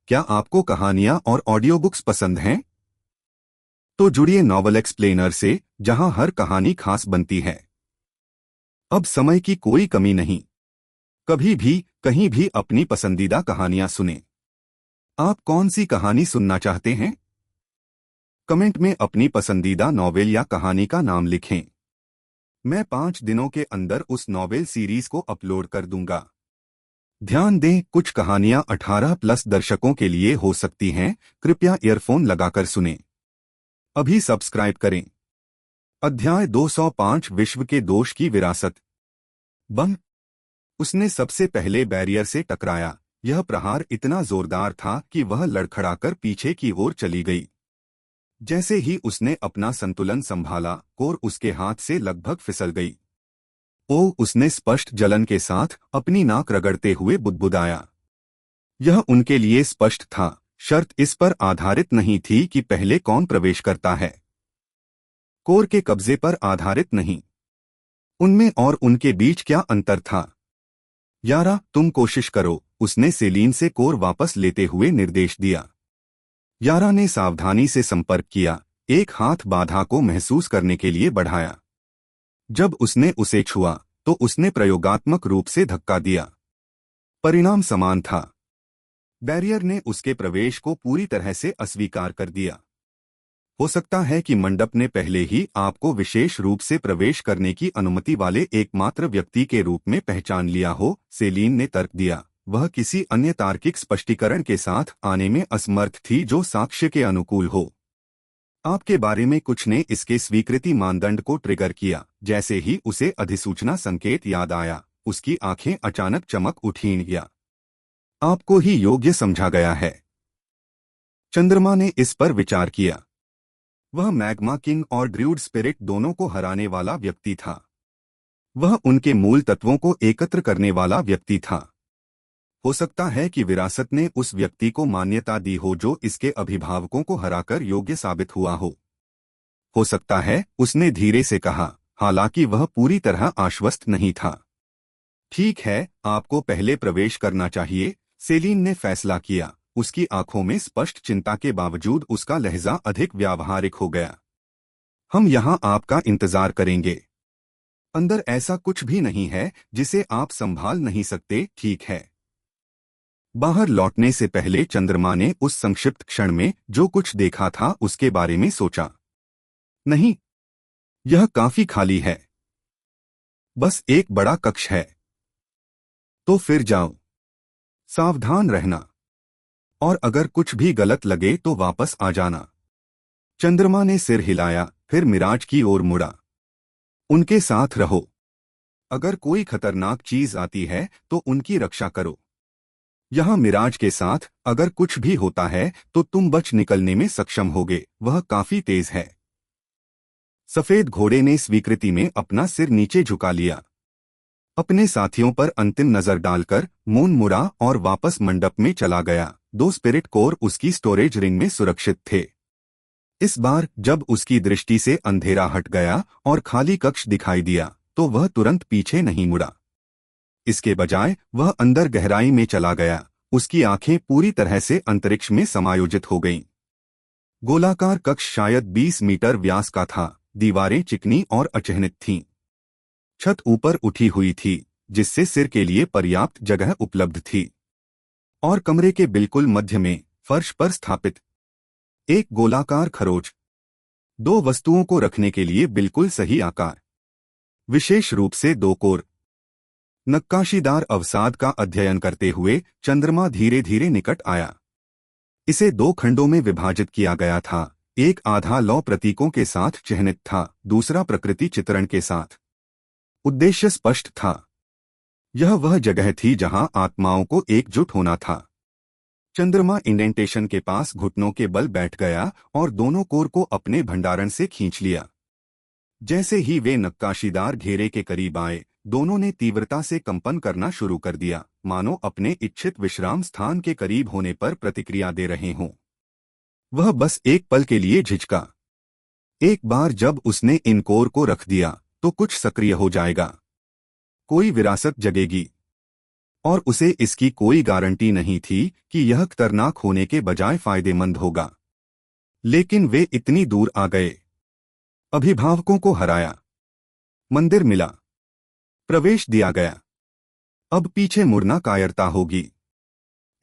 क्या आपको कहानियां और ऑडियो बुक्स पसंद हैं? तो जुड़िए नॉवल एक्सप्लेनर से, जहां हर कहानी खास बनती है। अब समय की कोई कमी नहीं। कभी भी, कहीं भी अपनी पसंदीदा कहानियां सुनें। आप कौन सी कहानी सुनना चाहते हैं? कमेंट में अपनी पसंदीदा नॉवेल या कहानी का नाम लिखें। मैं 5 दिनों के अंदर उस नॉवेल सीरीज को अपलोड कर दूंगा। ध्यान दें, कुछ कहानियां 18+ दर्शकों के लिए हो सकती हैं। कृपया ईयरफोन लगाकर सुनें। अभी सब्सक्राइब करें। अध्याय 205, विश्व के दोष की विरासत। बम। उसने सबसे पहले बैरियर से टकराया। यह प्रहार इतना जोरदार था कि वह लड़खड़ाकर पीछे की ओर चली गई। जैसे ही उसने अपना संतुलन संभाला, कोर उसके हाथ से लगभग फिसल गई। उसने स्पष्ट जलन के साथ अपनी नाक रगड़ते हुए बुदबुदाया। यह उनके लिए स्पष्ट था। शर्त इस पर आधारित नहीं थी कि पहले कौन प्रवेश करता है। कोर के कब्जे पर आधारित नहीं। उनमें और उनके बीच क्या अंतर था? यारा, तुम कोशिश करो, उसने सेलीन से कोर वापस लेते हुए निर्देश दिया। यारा ने सावधानी से संपर्क किया, एक हाथ बाधा को महसूस करने के लिए बढ़ाया। जब उसने उसे छुआ, तो उसने प्रयोगात्मक रूप से धक्का दिया। परिणाम समान था। बैरियर ने उसके प्रवेश को पूरी तरह से अस्वीकार कर दिया। हो सकता है कि मंडप ने पहले ही आपको विशेष रूप से प्रवेश करने की अनुमति वाले एकमात्र व्यक्ति के रूप में पहचान लिया हो, सेलीन ने तर्क दिया। वह किसी अन्य तार्किक स्पष्टीकरण के साथ आने में असमर्थ थी जो साक्ष्य के अनुकूल हो। आपके बारे में कुछ ने इसके स्वीकृति मानदंड को ट्रिगर किया। जैसे ही उसे अधिसूचना संकेत याद आया, उसकी आंखें अचानक चमक उठीं। या आपको ही योग्य समझा गया है। चंद्रमा ने इस पर विचार किया। वह मैग्मा किंग और ड्रूड स्पिरिट दोनों को हराने वाला व्यक्ति था। वह उनके मूल तत्वों को एकत्र करने वाला व्यक्ति था। हो सकता है कि विरासत ने उस व्यक्ति को मान्यता दी हो जो इसके अभिभावकों को हराकर योग्य साबित हुआ हो सकता है, उसने धीरे से कहा, हालांकि वह पूरी तरह आश्वस्त नहीं था। ठीक है, आपको पहले प्रवेश करना चाहिए, सेलीन ने फैसला किया। उसकी आंखों में स्पष्ट चिंता के बावजूद उसका लहजा अधिक व्यावहारिक हो गया। हम यहाँ आपका इंतजार करेंगे। अंदर ऐसा कुछ भी नहीं है जिसे आप संभाल नहीं सकते, ठीक है? बाहर लौटने से पहले चंद्रमा ने उस संक्षिप्त क्षण में जो कुछ देखा था उसके बारे में सोचा। नहीं, यह काफी खाली है। बस एक बड़ा कक्ष है। तो फिर जाओ। सावधान रहना। और अगर कुछ भी गलत लगे तो वापस आ जाना। चंद्रमा ने सिर हिलाया, फिर मिराज की ओर मुड़ा। उनके साथ रहो। अगर कोई खतरनाक चीज आती है तो उनकी रक्षा करो। यहां मिराज के साथ अगर कुछ भी होता है तो तुम बच निकलने में सक्षम होगे, वह काफी तेज है। सफेद घोड़े ने स्वीकृति में अपना सिर नीचे झुका लिया। अपने साथियों पर अंतिम नजर डालकर मून मुड़ा और वापस मंडप में चला गया। 2 स्पिरिट कोर उसकी स्टोरेज रिंग में सुरक्षित थे। इस बार जब उसकी दृष्टि से अंधेरा हट गया और खाली कक्ष दिखाई दिया, तो वह तुरंत पीछे नहीं मुड़ा। इसके बजाय वह अंदर गहराई में चला गया। उसकी आंखें पूरी तरह से अंतरिक्ष में समायोजित हो गईं। गोलाकार कक्ष शायद 20 मीटर व्यास का था। दीवारें चिकनी और अचिह्नित थीं। छत ऊपर उठी हुई थी, जिससे सिर के लिए पर्याप्त जगह उपलब्ध थी। और कमरे के बिल्कुल मध्य में, फर्श पर स्थापित एक गोलाकार खरोच। 2 वस्तुओं को रखने के लिए बिल्कुल सही आकार। विशेष रूप से 2 कोर। नक्काशीदार अवसाद का अध्ययन करते हुए चंद्रमा धीरे धीरे निकट आया। इसे 2 खंडों में विभाजित किया गया था। एक आधा लौ प्रतीकों के साथ चिह्नित था, दूसरा प्रकृति चित्रण के साथ। उद्देश्य स्पष्ट था। यह वह जगह थी जहां आत्माओं को एकजुट होना था। चंद्रमा इंडेंटेशन के पास घुटनों के बल बैठ गया और दोनों कोर को अपने भंडारण से खींच लिया। जैसे ही वे नक्काशीदार घेरे के करीब आए, दोनों ने तीव्रता से कंपन करना शुरू कर दिया, मानो अपने इच्छित विश्राम स्थान के करीब होने पर प्रतिक्रिया दे रहे हों। वह बस एक पल के लिए झिझका। एक बार जब उसने इन कोर को रख दिया, तो कुछ सक्रिय हो जाएगा। कोई विरासत जगेगी। और उसे इसकी कोई गारंटी नहीं थी कि यह खतरनाक होने के बजाय फायदेमंद होगा। लेकिन वे इतनी दूर आ गए। अभिभावकों को हराया, मंदिर मिला, प्रवेश दिया गया। अब पीछे मुड़ना कायरता होगी।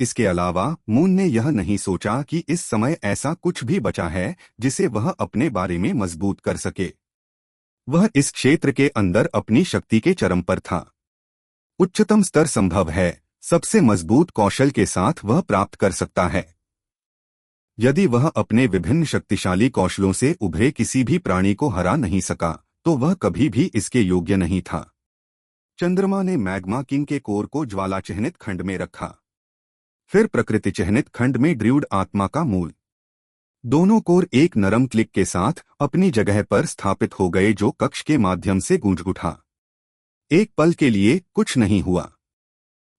इसके अलावा मून ने यह नहीं सोचा कि इस समय ऐसा कुछ भी बचा है जिसे वह अपने बारे में मजबूत कर सके। वह इस क्षेत्र के अंदर अपनी शक्ति के चरम पर था। उच्चतम स्तर संभव है, सबसे मजबूत कौशल के साथ वह प्राप्त कर सकता है। यदि वह अपने विभिन्न शक्तिशाली कौशलों से उभरे किसी भी प्राणी को हरा नहीं सका, तो वह कभी भी इसके योग्य नहीं था। चंद्रमा ने मैग्मा किंग के कोर को ज्वाला चिह्नित खंड में रखा, फिर प्रकृति चिह्नित खंड में ड्रूड आत्मा का मूल। दोनों कोर एक नरम क्लिक के साथ अपनी जगह पर स्थापित हो गए, जो कक्ष के माध्यम से गूंज उठा। एक पल के लिए कुछ नहीं हुआ,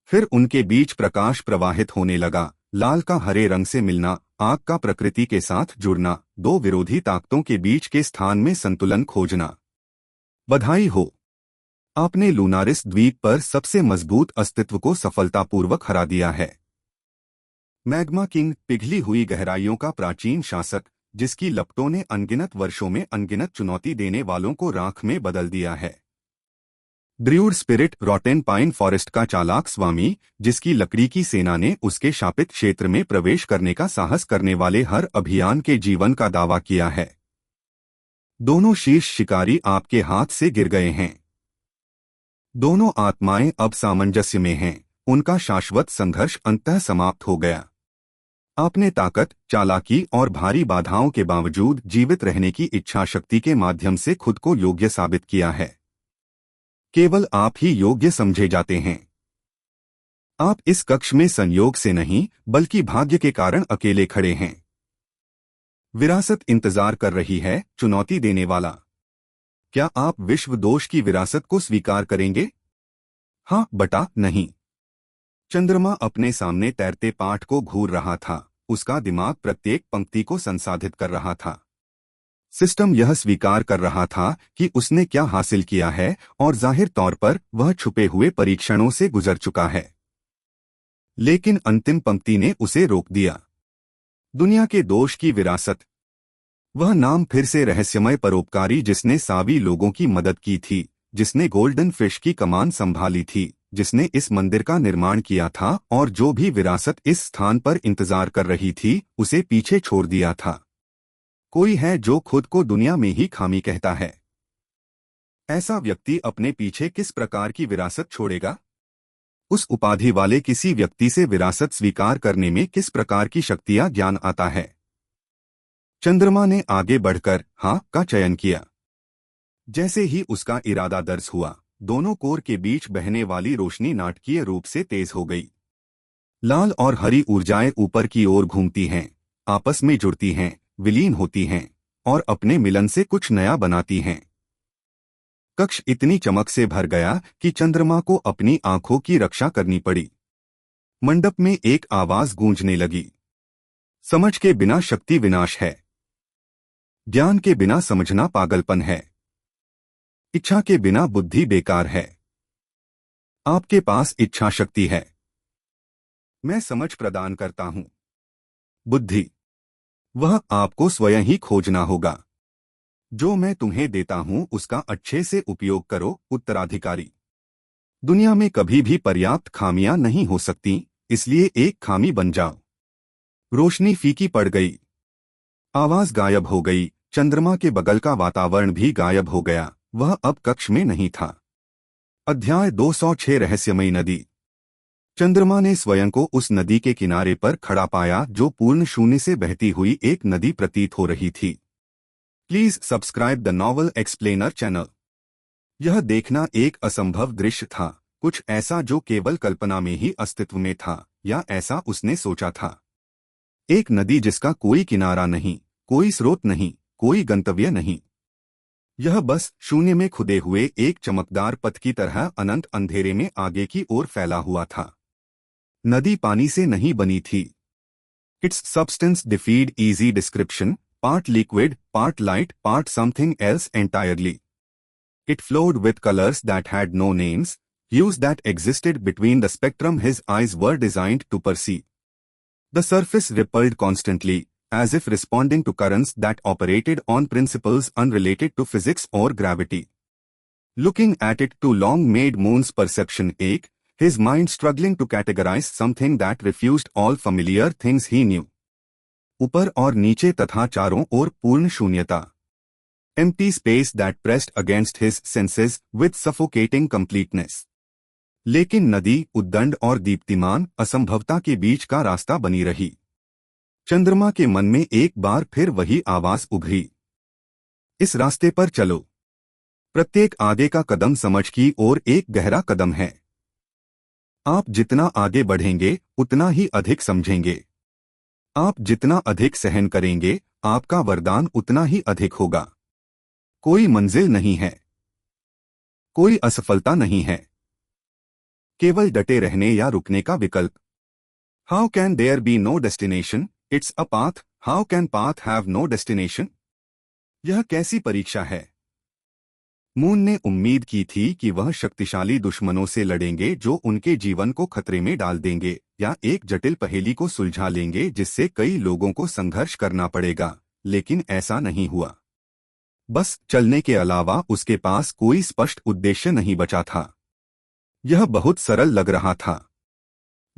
फिर उनके बीच प्रकाश प्रवाहित होने लगा। लाल का हरे रंग से मिलना, आग का प्रकृति के साथ जुड़ना, दो विरोधी ताकतों के बीच के स्थान में संतुलन खोजना। बधाई हो, आपने लूनारिस द्वीप पर सबसे मजबूत अस्तित्व को सफलतापूर्वक हरा दिया है। मैग्मा किंग, पिघली हुई गहराइयों का प्राचीन शासक, जिसकी लपटों ने अनगिनत वर्षों में अनगिनत चुनौती देने वालों को राख में बदल दिया है। Druid spirit, Rotten pine forest का चालाक स्वामी, जिसकी लकड़ी की सेना ने उसके शापित क्षेत्र में प्रवेश करने का साहस करने वाले हर अभियान के जीवन का दावा किया है। दोनों शीर्ष शिकारी आपके हाथ से गिर गए हैं। दोनों आत्माएं अब सामंजस्य में हैं, उनका शाश्वत संघर्ष अंततः समाप्त हो गया। आपने ताकत, चालाकी और भारी बाधाओं के बावजूद जीवित रहने की इच्छा शक्ति के माध्यम से खुद को योग्य साबित किया है। केवल आप ही योग्य समझे जाते हैं। आप इस कक्ष में संयोग से नहीं, बल्कि भाग्य के कारण अकेले खड़े हैं। विरासत इंतजार कर रही है, चुनौती देने वाला। क्या आप विश्व दोष की विरासत को स्वीकार करेंगे? हाँ बटा नहीं। चंद्रमा अपने सामने तैरते पाठ को घूर रहा था, उसका दिमाग प्रत्येक पंक्ति को संसाधित कर रहा था। सिस्टम यह स्वीकार कर रहा था कि उसने क्या हासिल किया है, और जाहिर तौर पर वह छुपे हुए परीक्षणों से गुजर चुका है। लेकिन अंतिम पंक्ति ने उसे रोक दिया। दुनिया के दोष की विरासत। वह नाम फिर से रहस्यमय परोपकारी, जिसने सावी लोगों की मदद की थी, जिसने गोल्डन फिश की कमान संभाली थी, जिसने इस मंदिर का निर्माण किया था, और जो भी विरासत इस स्थान पर इंतजार कर रही थी, उसे पीछे छोड़ दिया था। कोई है जो खुद को दुनिया में ही खामी कहता है। ऐसा व्यक्ति अपने पीछे किस प्रकार की विरासत छोड़ेगा? उस उपाधि वाले किसी व्यक्ति से विरासत स्वीकार करने में किस प्रकार की शक्तियां ज्ञान आता है? चंद्रमा ने आगे बढ़कर हाँ का चयन किया। जैसे ही उसका इरादा दर्ज हुआ, दोनों कोर के बीच बहने वाली रोशनी नाटकीय रूप से तेज हो गई। लाल और हरी ऊर्जाएं ऊपर की ओर घूमती हैं, आपस में जुड़ती हैं, विलीन होती हैं, और अपने मिलन से कुछ नया बनाती हैं। कक्ष इतनी चमक से भर गया कि चंद्रमा को अपनी आंखों की रक्षा करनी पड़ी। मंडप में एक आवाज गूंजने लगी। समझ के बिना शक्ति विनाश है। ज्ञान के बिना समझना पागलपन है। इच्छा के बिना बुद्धि बेकार है। आपके पास इच्छा शक्ति है। मैं समझ प्रदान करता हूं। बुद्धि, वह आपको स्वयं ही खोजना होगा। जो मैं तुम्हें देता हूं उसका अच्छे से उपयोग करो। उत्तराधिकारी। दुनिया में कभी भी पर्याप्त खामियां नहीं हो सकती, इसलिए एक खामी बन जाओ। रोशनी फीकी पड़ गई। आवाज गायब हो गई। चंद्रमा के बगल का वातावरण भी गायब हो गया। वह अब कक्ष में नहीं था। अध्याय 206 रहस्यमयी नदी। चंद्रमा ने स्वयं को उस नदी के किनारे पर खड़ा पाया, जो पूर्ण शून्य से बहती हुई एक नदी प्रतीत हो रही थी। Please subscribe the novel explainer channel. यह देखना एक असंभव दृश्य था, कुछ ऐसा जो केवल कल्पना में ही अस्तित्व में था, या ऐसा उसने सोचा था। एक नदी जिसका कोई किनारा नहीं, कोई स्रोत नहीं, कोई गंतव्य नहीं। यह बस शून्य में खुदे हुए एक चमकदार पथ की तरह अनंत अंधेरे में आगे की ओर फैला हुआ था। नदी पानी से नहीं बनी थी। Its substance defied easy description, part liquid, part light, part something else entirely. It flowed with colors that had no names, hues that existed between the spectrum his eyes were designed to perceive. The surface rippled constantly, as if responding to currents that operated on principles unrelated to physics or gravity. Looking at it too long made Moon's perception ache, his mind struggling to categorize something that refused all familiar things he knew. ऊपर और नीचे तथा चारों ओर पूर्ण शून्यता. Empty space that pressed against his senses with suffocating completeness. लेकिन नदी उद्दंड और दीप्तिमान असंभवता के बीच का रास्ता बनी रही. चंद्रमा के मन में एक बार फिर वही आवाज उभरी. इस रास्ते पर चलो. प्रत्येक आगे का कदम समझ की ओर एक गहरा कदम है. आप जितना आगे बढ़ेंगे उतना ही अधिक समझेंगे. आप जितना अधिक सहन करेंगे आपका वरदान उतना ही अधिक होगा. कोई मंजिल नहीं है. कोई असफलता नहीं है. केवल डटे रहने या रुकने का विकल्प. How can there be no destination? It's a path. How can path have no destination? यह कैसी परीक्षा है? मून ने उम्मीद की थी कि वह शक्तिशाली दुश्मनों से लड़ेंगे जो उनके जीवन को खतरे में डाल देंगे, या एक जटिल पहेली को सुलझा लेंगे जिससे कई लोगों को संघर्ष करना पड़ेगा, लेकिन ऐसा नहीं हुआ. बस चलने के अलावा उसके पास कोई स्पष्ट उद्देश्य नहीं बचा था. यह बहुत सरल लग रहा था,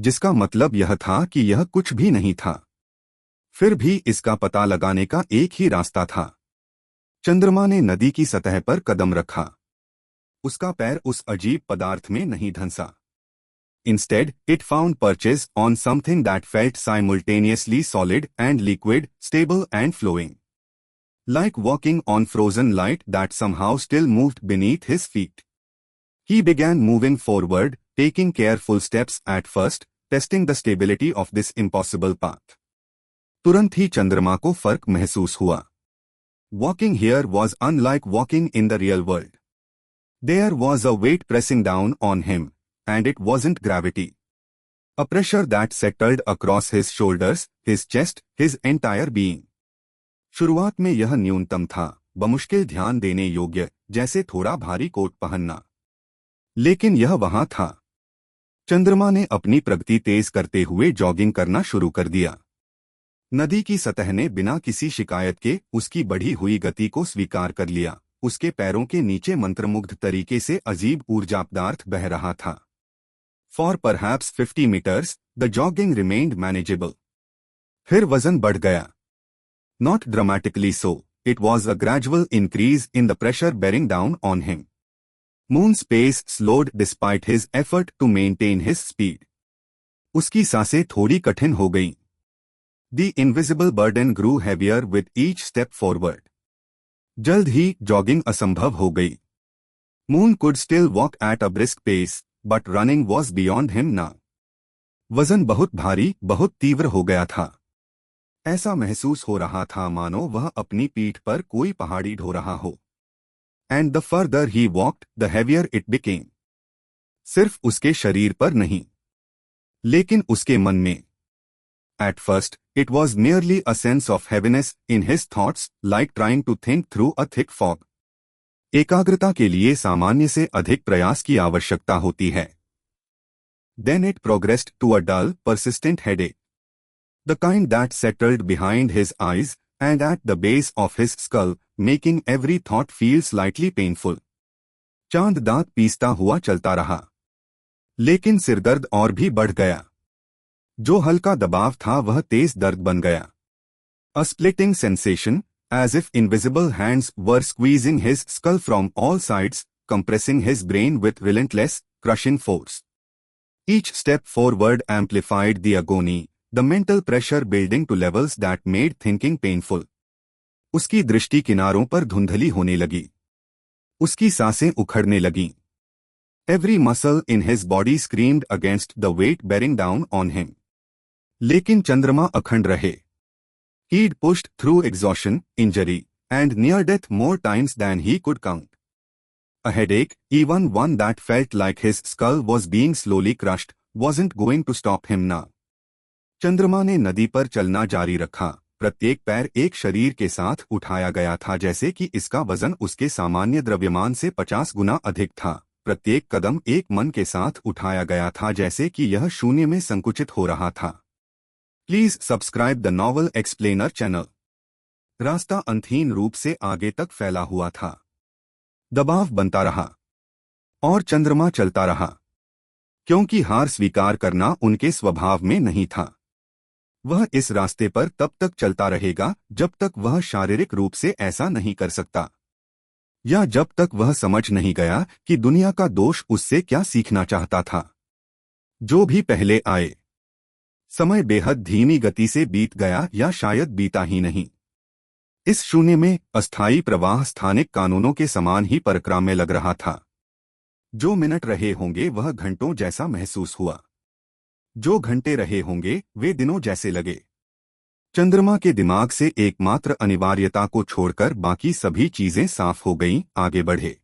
जिसका मतलब यह था कि यह कुछ भी नहीं था. फिर भी इसका पता लगाने का एक ही रास्ता था. चंद्रमा ने नदी की सतह पर कदम रखा. उसका पैर उस अजीब पदार्थ में नहीं धंसा. Instead, it found purchase on something that felt simultaneously solid and liquid, stable and flowing. Like walking on frozen light that somehow still moved beneath his feet. He began moving forward, taking careful steps at first, testing the stability of this impossible path. तुरंत ही चंद्रमा को फर्क महसूस हुआ. Walking here was unlike walking in the real world. There was a weight pressing down on him, and it wasn't gravity. A pressure that settled across his shoulders, his chest, his entire being. शुरुआत में यह न्यूनतम था, बमुश्किल ध्यान देने योग्य, जैसे थोड़ा भारी कोट पहनना. लेकिन यह वहां था. चंद्रमा ने अपनी प्रगति तेज करते हुए जॉगिंग करना शुरू कर दिया. नदी की सतह ने बिना किसी शिकायत के उसकी बढ़ी हुई गति को स्वीकार कर लिया. उसके पैरों के नीचे मंत्रमुग्ध तरीके से अजीब ऊर्जा पदार्थ बह रहा था. For perhaps 50 meters, the jogging remained manageable. फिर वजन बढ़ गया. Not dramatically so, it was a gradual increase in the pressure bearing down on him. Moon's pace slowed despite his effort to maintain his speed. उसकी सांसें थोड़ी कठिन हो गईं. The invisible burden grew heavier with each step forward. जल्द ही jogging असंभव हो गई. Moon could still walk at a brisk pace, but running was beyond him now. वजन बहुत भारी, बहुत तीव्र हो गया था. ऐसा महसूस हो रहा था मानो वह अपनी पीठ पर कोई पहाड़ी ढो रहा हो. And the further he walked, the heavier it became. सिर्फ उसके शरीर पर नहीं, लेकिन उसके मन में. At first, it was merely a sense of heaviness in his thoughts, like trying to think through a thick fog. एकाग्रता के लिए सामान्य से अधिक प्रयास की आवश्यकता होती है. Then it progressed to a dull, persistent headache. The kind that settled behind his eyes and at the base of his skull, making every thought feel slightly painful. चांद दांत पीसता हुआ चलता रहा. लेकिन सिरदर्द और भी बढ़ गया. जो हल्का दबाव था वह तेज दर्द बन गया. A splitting sensation, as if invisible hands were squeezing his skull from all sides, compressing his brain with relentless, crushing force. Each step forward amplified the agony, the mental pressure building to levels that made thinking painful. उसकी दृष्टि किनारों पर धुंधली होने लगी. उसकी सांसें उखड़ने लगीं. Every muscle in his body screamed against the weight bearing down on him. लेकिन चंद्रमा अखंड रहे. He'd pushed through exhaustion, injury, and near death more times than he could count. A headache, even one that felt like his skull was being slowly crushed, wasn't going to stop him now. चंद्रमा ने नदी पर चलना जारी रखा. प्रत्येक पैर एक शरीर के साथ उठाया गया था, जैसे कि इसका वजन उसके सामान्य द्रव्यमान से 50 गुना अधिक था. प्रत्येक कदम एक मन के साथ उठाया गया था, जैसे कि यह शून्य में संकुचित हो रहा था। Please subscribe the novel explainer channel. रास्ता अंतहीन रूप से आगे तक फैला हुआ था। दबाव बनता रहा और चंद्रमा चलता रहा, क्योंकि हार स्वीकार करना उनके स्वभाव में नहीं था। वह इस रास्ते पर तब तक चलता रहेगा जब तक वह शारीरिक रूप से ऐसा नहीं कर सकता, या जब तक वह समझ नहीं गया कि दुनिया का दोष उससे क्या सीखना चाहता था। जो भी पहले आए, समय बेहद धीमी गति से बीत गया, या शायद बीता ही नहीं। इस शून्य में अस्थायी प्रवाह स्थानिक कानूनों के समान ही परक्राम्य लग रहा था। जो मिनट रहे होंगे वह घंटों जैसा महसूस हुआ, जो घंटे रहे होंगे वे दिनों जैसे लगे। चंद्रमा के दिमाग से एकमात्र अनिवार्यता को छोड़कर बाकी सभी चीजें साफ हो गईं। आगे बढ़े।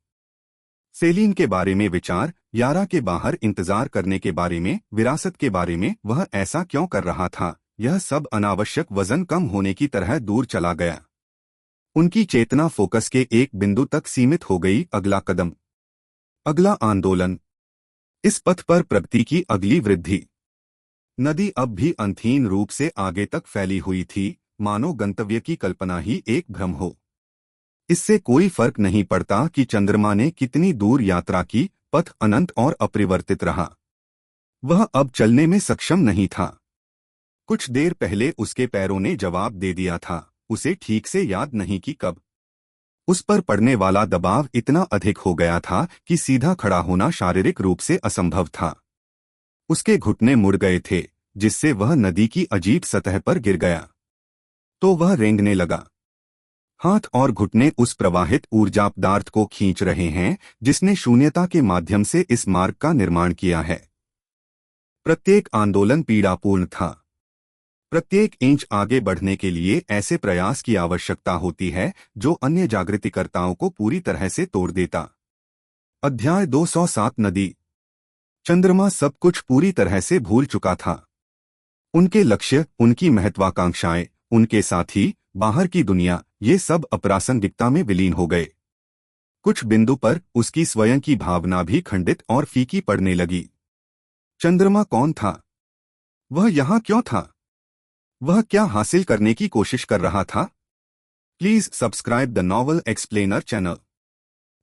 सेलिन के बारे में विचार, यारा के बाहर इंतजार करने के बारे में, विरासत के बारे में, वह ऐसा क्यों कर रहा था, यह सब अनावश्यक वजन कम होने की तरह दूर चला गया। उनकी चेतना फोकस के एक बिंदु तक सीमित हो गई। अगला कदम, अगला आंदोलन, इस पथ पर प्रगति की अगली वृद्धि। नदी अब भी अंतहीन रूप से आगे तक फैली हुई थी, मानो गंतव्य की कल्पना ही एक भ्रम हो। इससे कोई फर्क नहीं पड़ता कि चंद्रमा ने कितनी दूर यात्रा की, पथ अनंत और अपरिवर्तित रहा। वह अब चलने में सक्षम नहीं था। कुछ देर पहले उसके पैरों ने जवाब दे दिया था, उसे ठीक से याद नहीं कि कब। उस पर पड़ने वाला दबाव इतना अधिक हो गया था कि सीधा खड़ा होना शारीरिक रूप से असंभव था। उसके घुटने मुड़ गए थे, जिससे वह नदी की अजीब सतह पर गिर गया। तो वह रेंगने लगा। हाथ और घुटने उस प्रवाहित ऊर्जा पदार्थ को खींच रहे हैं जिसने शून्यता के माध्यम से इस मार्ग का निर्माण किया है। प्रत्येक आंदोलन पीड़ापूर्ण था। प्रत्येक इंच आगे बढ़ने के लिए ऐसे प्रयास की आवश्यकता होती है जो अन्य जागृतिकर्ताओं को पूरी तरह से तोड़ देता। अध्याय 207 नदी। चंद्रमा सब कुछ पूरी तरह से भूल चुका था। उनके लक्ष्य, उनकी महत्वाकांक्षाएं, उनके साथी, बाहर की दुनिया, ये सब अप्रासंगिकता में विलीन हो गए। कुछ बिंदु पर उसकी स्वयं की भावना भी खंडित और फीकी पड़ने लगी। चंद्रमा कौन था? वह यहाँ क्यों था? वह क्या हासिल करने की कोशिश कर रहा था? Please subscribe the novel explainer channel.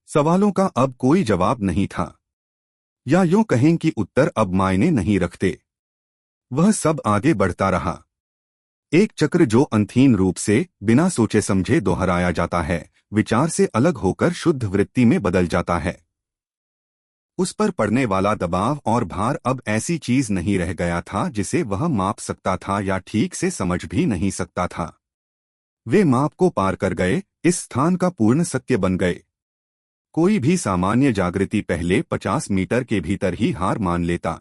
सवालों का अब कोई जवाब नहीं था, या यूं कहें कि उत्तर अब मायने नहीं रखते। वह सब आगे बढ़ता रहा। एक चक्र जो अंतहीन रूप से बिना सोचे समझे दोहराया जाता है, विचार से अलग होकर शुद्ध वृत्ति में बदल जाता है। उस पर पड़ने वाला दबाव और भार अब ऐसी चीज नहीं रह गया था जिसे वह माप सकता था या ठीक से समझ भी नहीं सकता था। वे माप को पार कर गए, इस स्थान का पूर्ण सत्य बन गए। कोई भी सामान्य जागृति पहले 50 मीटर के भीतर ही हार मान लेता।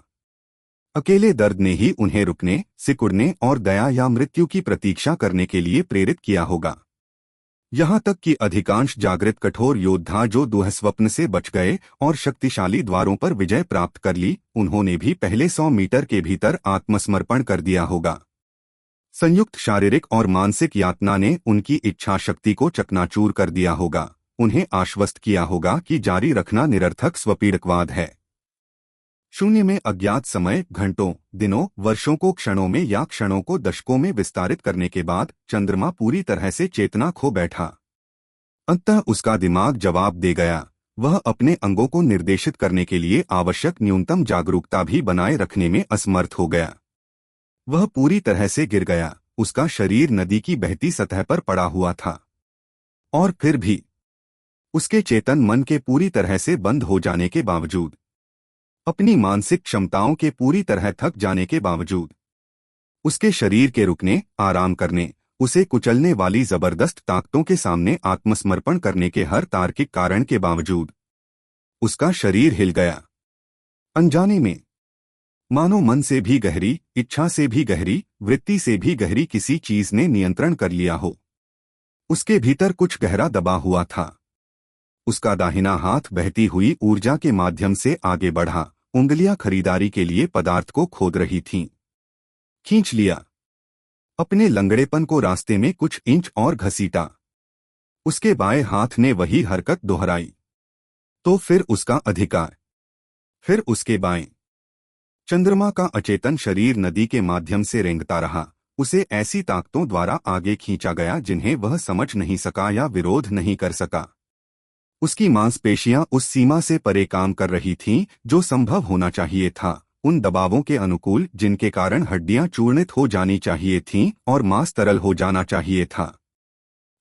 अकेले दर्द ने ही उन्हें रुकने, सिकुड़ने और दया या मृत्यु की प्रतीक्षा करने के लिए प्रेरित किया होगा। यहाँ तक कि अधिकांश जागृत कठोर योद्धा जो दुःस्वप्न से बच गए और शक्तिशाली द्वारों पर विजय प्राप्त कर ली, उन्होंने भी पहले 100 मीटर के भीतर आत्मसमर्पण कर दिया होगा। संयुक्त शारीरिक और मानसिक यातना ने उनकी इच्छा शक्ति को चकनाचूर कर दिया होगा, उन्हें आश्वस्त किया होगा कि जारी रखना निरर्थक स्वपीड़कवाद है। शून्य में अज्ञात समय घंटों, दिनों, वर्षों को क्षणों में या क्षणों को दशकों में विस्तारित करने के बाद चंद्रमा पूरी तरह से चेतना खो बैठा। अंततः उसका दिमाग जवाब दे गया। वह अपने अंगों को निर्देशित करने के लिए आवश्यक न्यूनतम जागरूकता भी बनाए रखने में असमर्थ हो गया। वह पूरी तरह से गिर गया। उसका शरीर नदी की बहती सतह पर पड़ा हुआ था। और फिर भी उसके चेतन मन के पूरी तरह से बंद हो जाने के बावजूद, अपनी मानसिक क्षमताओं के पूरी तरह थक जाने के बावजूद, उसके शरीर के रुकने, आराम करने, उसे कुचलने वाली जबरदस्त ताकतों के सामने आत्मसमर्पण करने के हर तार्किक कारण के बावजूद, उसका शरीर हिल गया। अनजाने में, मानो मन से भी गहरी, इच्छा से भी गहरी, वृत्ति से भी गहरी किसी चीज ने नियंत्रण कर लिया हो। उसके भीतर कुछ गहरा दबा हुआ था। उसका दाहिना हाथ बहती हुई ऊर्जा के माध्यम से आगे बढ़ा। उंगलियां खरीदारी के लिए पदार्थ को खोद रही थीं। खींच लिया। अपने लंगड़ेपन को रास्ते में कुछ इंच और घसीटा। उसके बाएं हाथ ने वही हरकत दोहराई। तो फिर उसका अधिकार, फिर उसके बाएं चंद्रमा का अचेतन शरीर नदी के माध्यम से रेंगता रहा। उसे ऐसी ताकतों द्वारा आगे खींचा गया जिन्हें वह समझ नहीं सका या विरोध नहीं कर सका। उसकी मांसपेशियां उस सीमा से परे काम कर रही थीं जो संभव होना चाहिए था, उन दबावों के अनुकूल जिनके कारण हड्डियां चूर्णित हो जानी चाहिए थीं और मांस तरल हो जाना चाहिए था।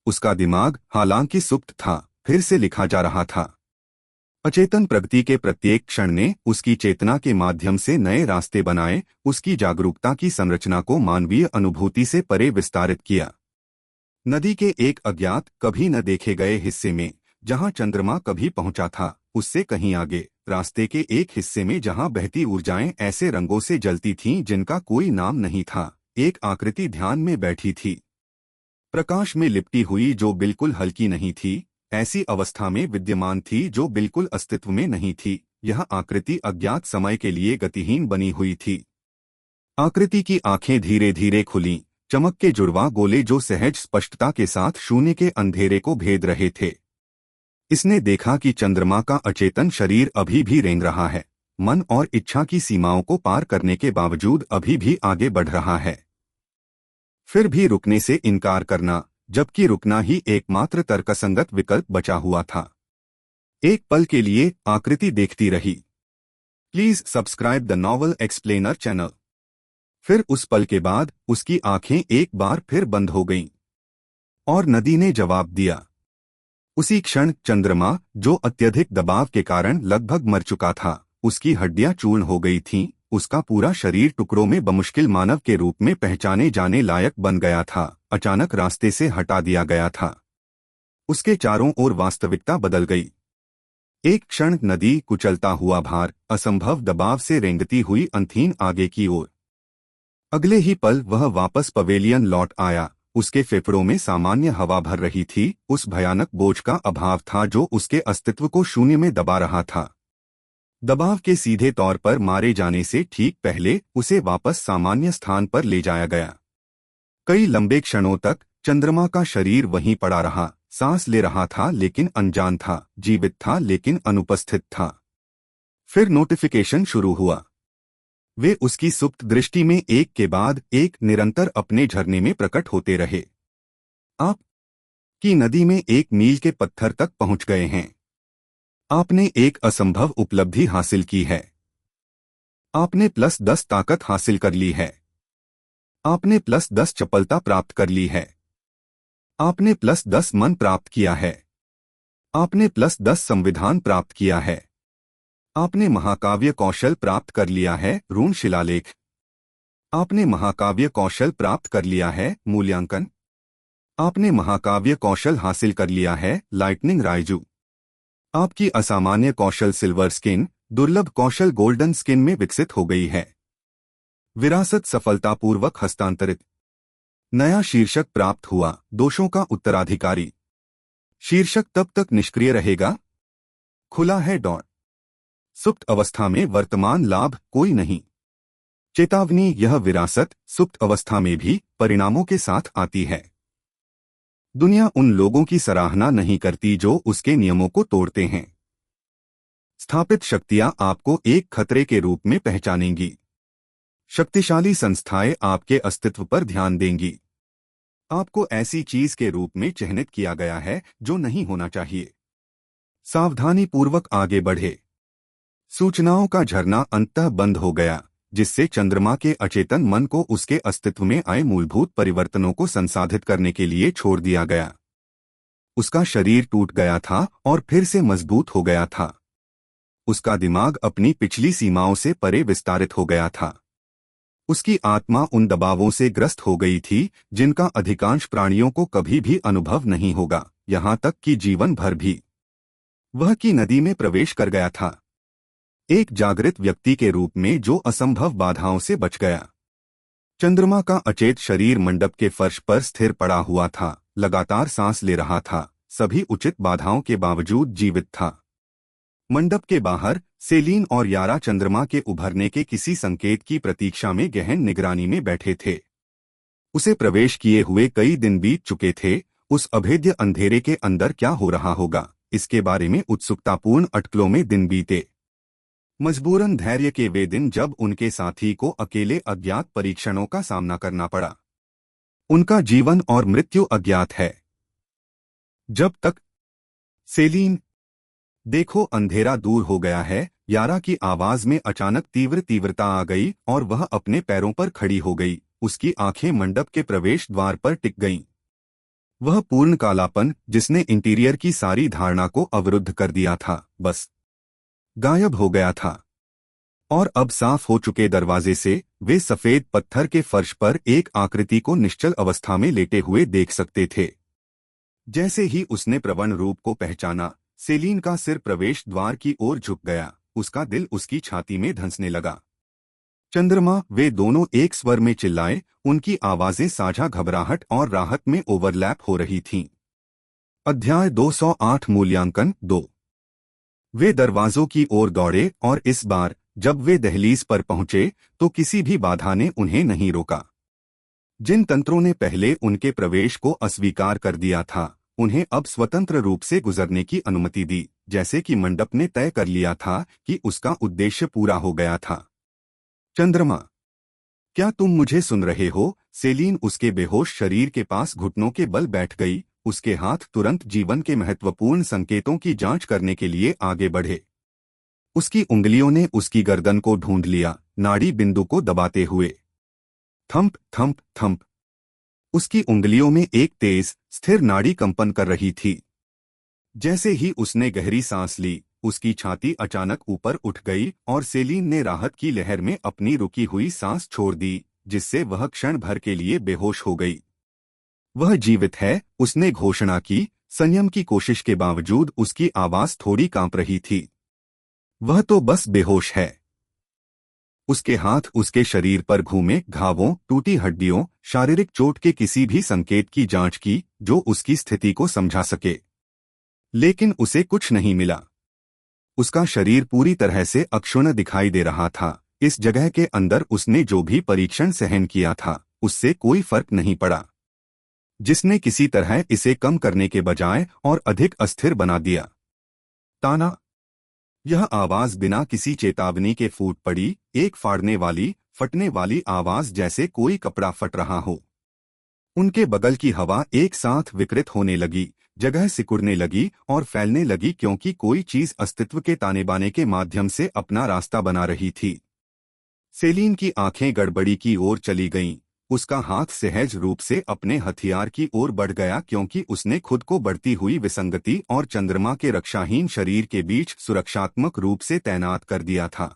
उसका दिमाग, हालांकि सुप्त था, फिर से लिखा जा रहा था। अचेतन प्रगति के प्रत्येक क्षण ने उसकी चेतना के माध्यम से नए रास्ते बनाए, उसकी जागरूकता की संरचना को मानवीय अनुभूति से परे विस्तारित किया। नदी के एक अज्ञात, कभी न देखे गए हिस्से में, जहां चंद्रमा कभी पहुंचा था, उससे कहीं आगे, रास्ते के एक हिस्से में जहां बहती ऊर्जाएं ऐसे रंगों से जलती थीं जिनका कोई नाम नहीं था, एक आकृति ध्यान में बैठी थी, प्रकाश में लिपटी हुई जो बिल्कुल हल्की नहीं थी, ऐसी अवस्था में विद्यमान थी जो बिल्कुल अस्तित्व में नहीं थी। यह आकृति अज्ञात समय के लिए गतिहीन बनी हुई थी। आकृति की आंखें धीरे धीरे खुलीं, चमक के जुड़वा गोले जो सहज स्पष्टता के साथ शून्य के अंधेरे को भेद रहे थे। इसने देखा कि चंद्रमा का अचेतन शरीर अभी भी रेंग रहा है, मन और इच्छा की सीमाओं को पार करने के बावजूद अभी भी आगे बढ़ रहा है। फिर भी रुकने से इनकार करना, जबकि रुकना ही एकमात्र तर्कसंगत विकल्प बचा हुआ था। एक पल के लिए आकृति देखती रही। Please subscribe the novel explainer channel. फिर उस पल के बाद उसकी आंखें एक बार फिर बंद हो गईं। और नदी ने जवाब दिया। उसी क्षण चंद्रमा, जो अत्यधिक दबाव के कारण लगभग मर चुका था, उसकी हड्डियां चूर्ण हो गई थीं, उसका पूरा शरीर टुकड़ों में बमुश्किल मानव के रूप में पहचाने जाने लायक बन गया था, अचानक रास्ते से हटा दिया गया था। उसके चारों ओर वास्तविकता बदल गई। एक क्षण नदी कुचलता हुआ भार, असंभव दबाव से रेंगती हुई अंधीन आगे की ओर। अगले ही पल वह वापस पवेलियन लौट आया। उसके फेफड़ों में सामान्य हवा भर रही थी, उस भयानक बोझ का अभाव था जो उसके अस्तित्व को शून्य में दबा रहा था। दबाव के सीधे तौर पर मारे जाने से ठीक पहले उसे वापस सामान्य स्थान पर ले जाया गया। कई लंबे क्षणों तक चंद्रमा का शरीर वहीं पड़ा रहा, सांस ले रहा था लेकिन अनजान था, जीवित था लेकिन अनुपस्थित था। फिर नोटिफिकेशन शुरू हुआ। वे उसकी सुप्त दृष्टि में एक के बाद एक निरंतर अपने झरने में प्रकट होते रहे। आप की नदी में 1 मील के पत्थर तक पहुंच गए हैं। आपने एक असंभव उपलब्धि हासिल की है। आपने +10 ताकत हासिल कर ली है। आपने +10 चपलता प्राप्त कर ली है। आपने +10 मन प्राप्त किया है। आपने +10 संविधान प्राप्त किया है। आपने महाकाव्य कौशल प्राप्त कर लिया है, ऋण शिलालेख। आपने महाकाव्य कौशल प्राप्त कर लिया है, मूल्यांकन। आपने महाकाव्य कौशल हासिल कर लिया है, लाइटनिंग राइजू। आपकी असामान्य कौशल सिल्वर स्किन, दुर्लभ कौशल गोल्डन स्किन में विकसित हो गई है। विरासत सफलतापूर्वक हस्तांतरित। नया शीर्षक प्राप्त हुआ, दोषों का उत्तराधिकारी। शीर्षक तब तक निष्क्रिय रहेगा। खुला है डॉट। सुप्त अवस्था में वर्तमान लाभ कोई नहीं। चेतावनी, यह विरासत सुप्त अवस्था में भी परिणामों के साथ आती है। दुनिया उन लोगों की सराहना नहीं करती जो उसके नियमों को तोड़ते हैं। स्थापित शक्तियां आपको एक खतरे के रूप में पहचानेंगी। शक्तिशाली संस्थाएं आपके अस्तित्व पर ध्यान देंगी। आपको ऐसी चीज के रूप में चिह्नित किया गया है जो नहीं होना चाहिए। सावधानीपूर्वक आगे बढ़े। सूचनाओं का झरना अंततः बंद हो गया, जिससे चंद्रमा के अचेतन मन को उसके अस्तित्व में आए मूलभूत परिवर्तनों को संसाधित करने के लिए छोड़ दिया गया। उसका शरीर टूट गया था और फिर से मजबूत हो गया था। उसका दिमाग अपनी पिछली सीमाओं से परे विस्तारित हो गया था। उसकी आत्मा उन दबावों से ग्रस्त हो गई थी जिनका अधिकांश प्राणियों को कभी भी अनुभव नहीं होगा, यहाँ तक कि जीवन भर भी। वह की नदी में प्रवेश कर गया था, एक जागृत व्यक्ति के रूप में जो असंभव बाधाओं से बच गया। चंद्रमा का अचेत शरीर मंडप के फर्श पर स्थिर पड़ा हुआ था, लगातार सांस ले रहा था, सभी उचित बाधाओं के बावजूद जीवित था। मंडप के बाहर सेलीन और यारा चंद्रमा के उभरने के किसी संकेत की प्रतीक्षा में गहन निगरानी में बैठे थे। उसे प्रवेश किए हुए कई दिन बीत चुके थे। उस अभेद्य अंधेरे के अंदर क्या हो रहा होगा, इसके बारे में उत्सुकतापूर्ण अटकलों में दिन बीते। मजबूरन धैर्य के वे दिन जब उनके साथी को अकेले अज्ञात परीक्षणों का सामना करना पड़ा। उनका जीवन और मृत्यु अज्ञात है। जब तक सेलीन, देखो अंधेरा दूर हो गया है, यारा की आवाज में अचानक तीव्रता आ गई और वह अपने पैरों पर खड़ी हो गई। उसकी आंखें मंडप के प्रवेश द्वार पर टिक गईं। वह पूर्ण कालापन जिसने इंटीरियर की सारी धारणा को अवरुद्ध कर दिया था, बस गायब हो गया था। और अब साफ हो चुके दरवाजे से वे सफेद पत्थर के फर्श पर एक आकृति को निश्चल अवस्था में लेटे हुए देख सकते थे। जैसे ही उसने प्रवण रूप को पहचाना, सेलीन का सिर प्रवेश द्वार की ओर झुक गया। उसका दिल उसकी छाती में धंसने लगा। चंद्रमा, वे दोनों एक स्वर में चिल्लाए। उनकी आवाजें साझा घबराहट और राहत में ओवरलैप हो रही थीं। अध्याय 208 मूल्यांकन 2। वे दरवाजों की ओर दौड़े और इस बार जब वे दहलीज पर पहुंचे तो किसी भी बाधा ने उन्हें नहीं रोका। जिन तंत्रों ने पहले उनके प्रवेश को अस्वीकार कर दिया था, उन्हें अब स्वतंत्र रूप से गुजरने की अनुमति दी, जैसे कि मंडप ने तय कर लिया था कि उसका उद्देश्य पूरा हो गया था। चंद्रमा, क्या तुम मुझे सुन रहे हो? सेलीन उसके बेहोश शरीर के पास घुटनों के बल बैठ गई। उसके हाथ तुरंत जीवन के महत्वपूर्ण संकेतों की जांच करने के लिए आगे बढ़े। उसकी उंगलियों ने उसकी गर्दन को ढूंढ लिया, नाड़ी बिंदु को दबाते हुए। Thump thump thump. उसकी उंगलियों में एक तेज, स्थिर नाड़ी कंपन कर रही थी। जैसे ही उसने गहरी सांस ली, उसकी छाती अचानक ऊपर उठ गई और सेलीन ने राहत की लहर में अपनी रुकी हुई सांस छोड़ दी, जिससे वह क्षण भर के लिए बेहोश हो गई। वह जीवित है, उसने घोषणा की। संयम की कोशिश के बावजूद उसकी आवाज थोड़ी कांप रही थी। वह तो बस बेहोश है। उसके हाथ उसके शरीर पर घूमे, घावों, टूटी हड्डियों, शारीरिक चोट के किसी भी संकेत की जांच की जो उसकी स्थिति को समझा सके, लेकिन उसे कुछ नहीं मिला। उसका शरीर पूरी तरह से अक्षुण्ण दिखाई दे रहा था। इस जगह के अंदर उसने जो भी परीक्षण सहन किया था, उससे कोई फर्क नहीं पड़ा, जिसने किसी तरह इसे कम करने के बजाय और अधिक अस्थिर बना दिया। ताना। यह आवाज बिना किसी चेतावनी के फूट पड़ी, एक फाड़ने वाली, फटने वाली आवाज, जैसे कोई कपड़ा फट रहा हो। उनके बगल की हवा एक साथ विकृत होने लगी, जगह सिकुड़ने लगी और फैलने लगी, क्योंकि कोई चीज अस्तित्व के ताने बाने के माध्यम से अपना रास्ता बना रही थी। सेलीन की आंखें गड़बड़ी की ओर चली गईं। उसका हाथ सहज रूप से अपने हथियार की ओर बढ़ गया, क्योंकि उसने खुद को बढ़ती हुई विसंगति और चंद्रमा के रक्षाहीन शरीर के बीच सुरक्षात्मक रूप से तैनात कर दिया था।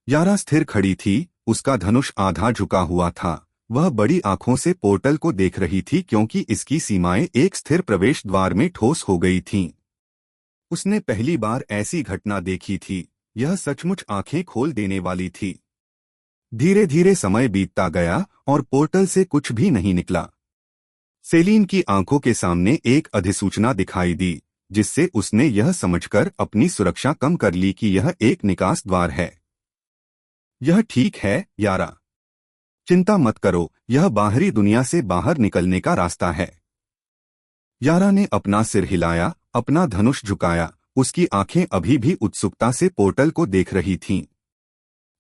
यारा स्थिर खड़ी थी, उसका धनुष आधा झुका हुआ था। वह बड़ी आंखों से पोर्टल को देख रही थी, क्योंकि इसकी सीमाएं एक स्थिर प्रवेश द्वार में ठोस हो गई थीं। उसने पहली बार ऐसी घटना देखी थी। यह सचमुच आंखें खोल देने वाली थी। धीरे धीरे समय बीतता गया और पोर्टल से कुछ भी नहीं निकला। सेलीन की आंखों के सामने एक अधिसूचना दिखाई दी, जिससे उसने यह समझकर अपनी सुरक्षा कम कर ली कि यह एक निकास द्वार है। यह ठीक है, यारा। चिंता मत करो, यह बाहरी दुनिया से बाहर निकलने का रास्ता है। यारा ने अपना सिर हिलाया, अपना धनुष झुकाया। उसकी आंखें अभी भी उत्सुकता से पोर्टल को देख रही थीं।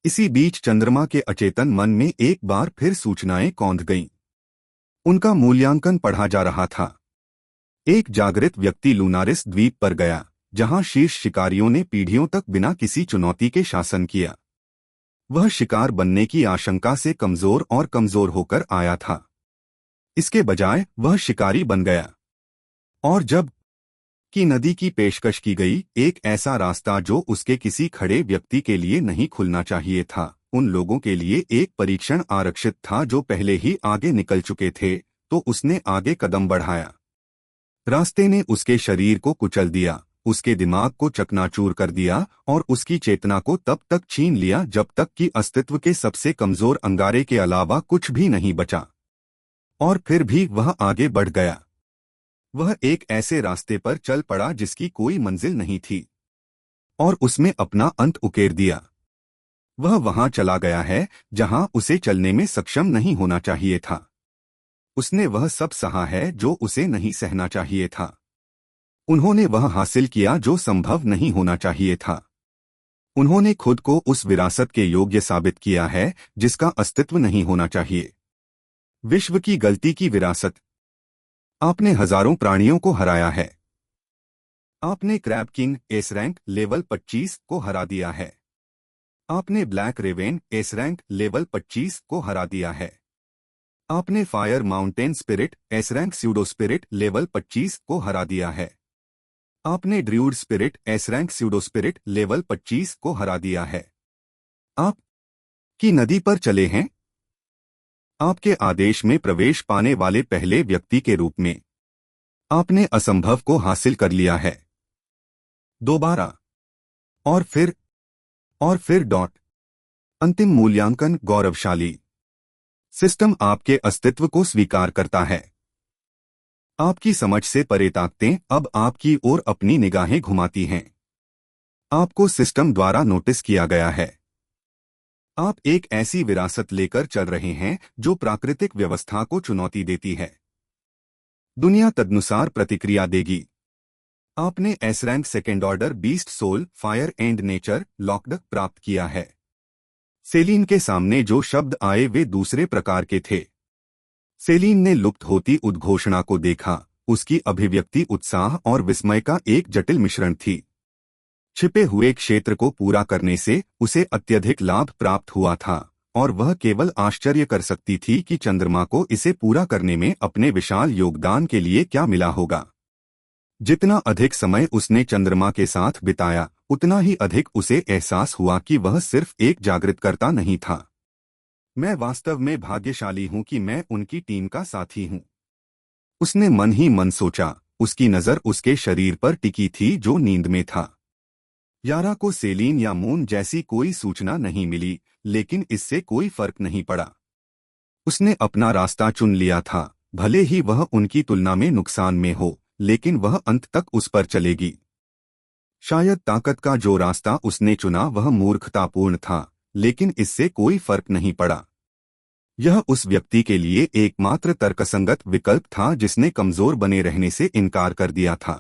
इसी बीच चंद्रमा के अचेतन मन में एक बार फिर सूचनाएं कौंध गईं। उनका मूल्यांकन पढ़ा जा रहा था। एक जागृत व्यक्ति लूनारिस द्वीप पर गया, जहां शीर्ष शिकारियों ने पीढ़ियों तक बिना किसी चुनौती के शासन किया। वह शिकार बनने की आशंका से कमजोर और कमजोर होकर आया था। इसके बजाय वह शिकारी बन गया। और जब की नदी की पेशकश की गई, एक ऐसा रास्ता जो उसके किसी खड़े व्यक्ति के लिए नहीं खुलना चाहिए था। उन लोगों के लिए एक परीक्षण आरक्षित था जो पहले ही आगे निकल चुके थे, तो उसने आगे कदम बढ़ाया। रास्ते ने उसके शरीर को कुचल दिया, उसके दिमाग को चकनाचूर कर दिया और उसकी चेतना को तब तक छीन लिया जब तक कि अस्तित्व के सबसे कमजोर अंगारे के अलावा कुछ भी नहीं बचा। और फिर भी वह आगे बढ़ गया। वह एक ऐसे रास्ते पर चल पड़ा जिसकी कोई मंजिल नहीं थी, और उसमें अपना अंत उकेर दिया। वह वहां चला गया है जहां उसे चलने में सक्षम नहीं होना चाहिए था। उसने वह सब सहा है जो उसे नहीं सहना चाहिए था। उन्होंने वह हासिल किया जो संभव नहीं होना चाहिए था। उन्होंने खुद को उस विरासत के योग्य साबित किया है जिसका अस्तित्व नहीं होना चाहिए। विश्व की गलती की विरासत। आपने हजारों प्राणियों को हराया है। आपने crab king S rank level 25 को हरा दिया है। आपने black raven S rank level 25 को हरा दिया है। आपने fire mountain spirit S rank pseudo spirit level 25 को हरा दिया है। आपने druid spirit S rank pseudo spirit level 25 को हरा दिया है। आप की नदी पर चले हैं। आपके आदेश में प्रवेश पाने वाले पहले व्यक्ति के रूप में आपने असंभव को हासिल कर लिया है। दोबारा और फिर डॉट। अंतिम मूल्यांकन गौरवशाली। सिस्टम आपके अस्तित्व को स्वीकार करता है। आपकी समझ से परे ताकतें अब आपकी ओर अपनी निगाहें घुमाती हैं। आपको सिस्टम द्वारा नोटिस किया गया है। आप एक ऐसी विरासत लेकर चल रहे हैं जो प्राकृतिक व्यवस्था को चुनौती देती है। दुनिया तदनुसार प्रतिक्रिया देगी। आपने S rank second order beast soul fire and nature locked प्राप्त किया है। सेलिन के सामने जो शब्द आए वे दूसरे प्रकार के थे। सेलिन ने लुप्त होती उद्घोषणा को देखा। उसकी अभिव्यक्ति उत्साह और विस्मय का एक जटिल मिश्रण थी। छिपे हुए क्षेत्र को पूरा करने से उसे अत्यधिक लाभ प्राप्त हुआ था और वह केवल आश्चर्य कर सकती थी कि चंद्रमा को इसे पूरा करने में अपने विशाल योगदान के लिए क्या मिला होगा। जितना अधिक समय उसने चंद्रमा के साथ बिताया उतना ही अधिक उसे एहसास हुआ कि वह सिर्फ एक जागृतकर्ता नहीं था। मैं वास्तव में भाग्यशाली हूं कि मैं उनकी टीम का साथी हूं। उसने मन ही मन सोचा। उसकी नजर उसके शरीर पर टिकी थी जो नींद में था। यारा को सेलिन या मून जैसी कोई सूचना नहीं मिली, लेकिन इससे कोई फर्क नहीं पड़ा। उसने अपना रास्ता चुन लिया था। भले ही वह उनकी तुलना में नुकसान में हो, लेकिन वह अंत तक उस पर चलेगी। शायद ताकत का जो रास्ता उसने चुना वह मूर्खतापूर्ण था, लेकिन इससे कोई फर्क नहीं पड़ा। यह उस व्यक्ति के लिए एकमात्र तर्कसंगत विकल्प था जिसने कमजोर बने रहने से इनकार कर दिया था।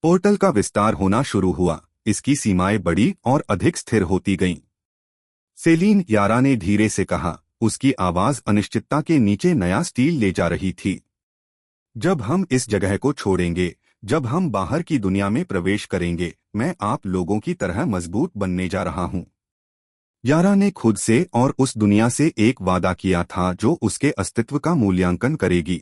पोर्टल का विस्तार होना शुरू हुआ। इसकी सीमाएं बड़ी और अधिक स्थिर होती गईं। सेलिन, यारा ने धीरे से कहा। उसकी आवाज अनिश्चितता के नीचे नया स्टील ले जा रही थी। जब हम इस जगह को छोड़ेंगे, जब हम बाहर की दुनिया में प्रवेश करेंगे, मैं आप लोगों की तरह मजबूत बनने जा रहा हूं। यारा ने खुद से और उस दुनिया से एक वादा किया था जो उसके अस्तित्व का मूल्यांकन करेगी।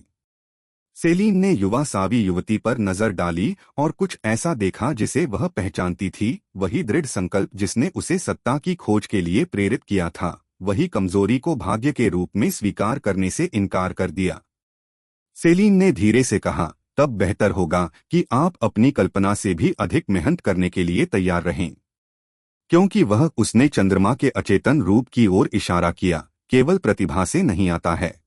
सेलिन ने युवा सावी युवती पर नजर डाली और कुछ ऐसा देखा जिसे वह पहचानती थी। वही दृढ़ संकल्प जिसने उसे सत्ता की खोज के लिए प्रेरित किया था, वही कमजोरी को भाग्य के रूप में स्वीकार करने से इनकार कर दिया। सेलिन ने धीरे से कहा, तब बेहतर होगा कि आप अपनी कल्पना से भी अधिक मेहनत करने के लिए तैयार रहें। क्योंकि वह उसने चंद्रमा के अचेतन रूप की ओर इशारा किया, केवल प्रतिभा से नहीं आता है।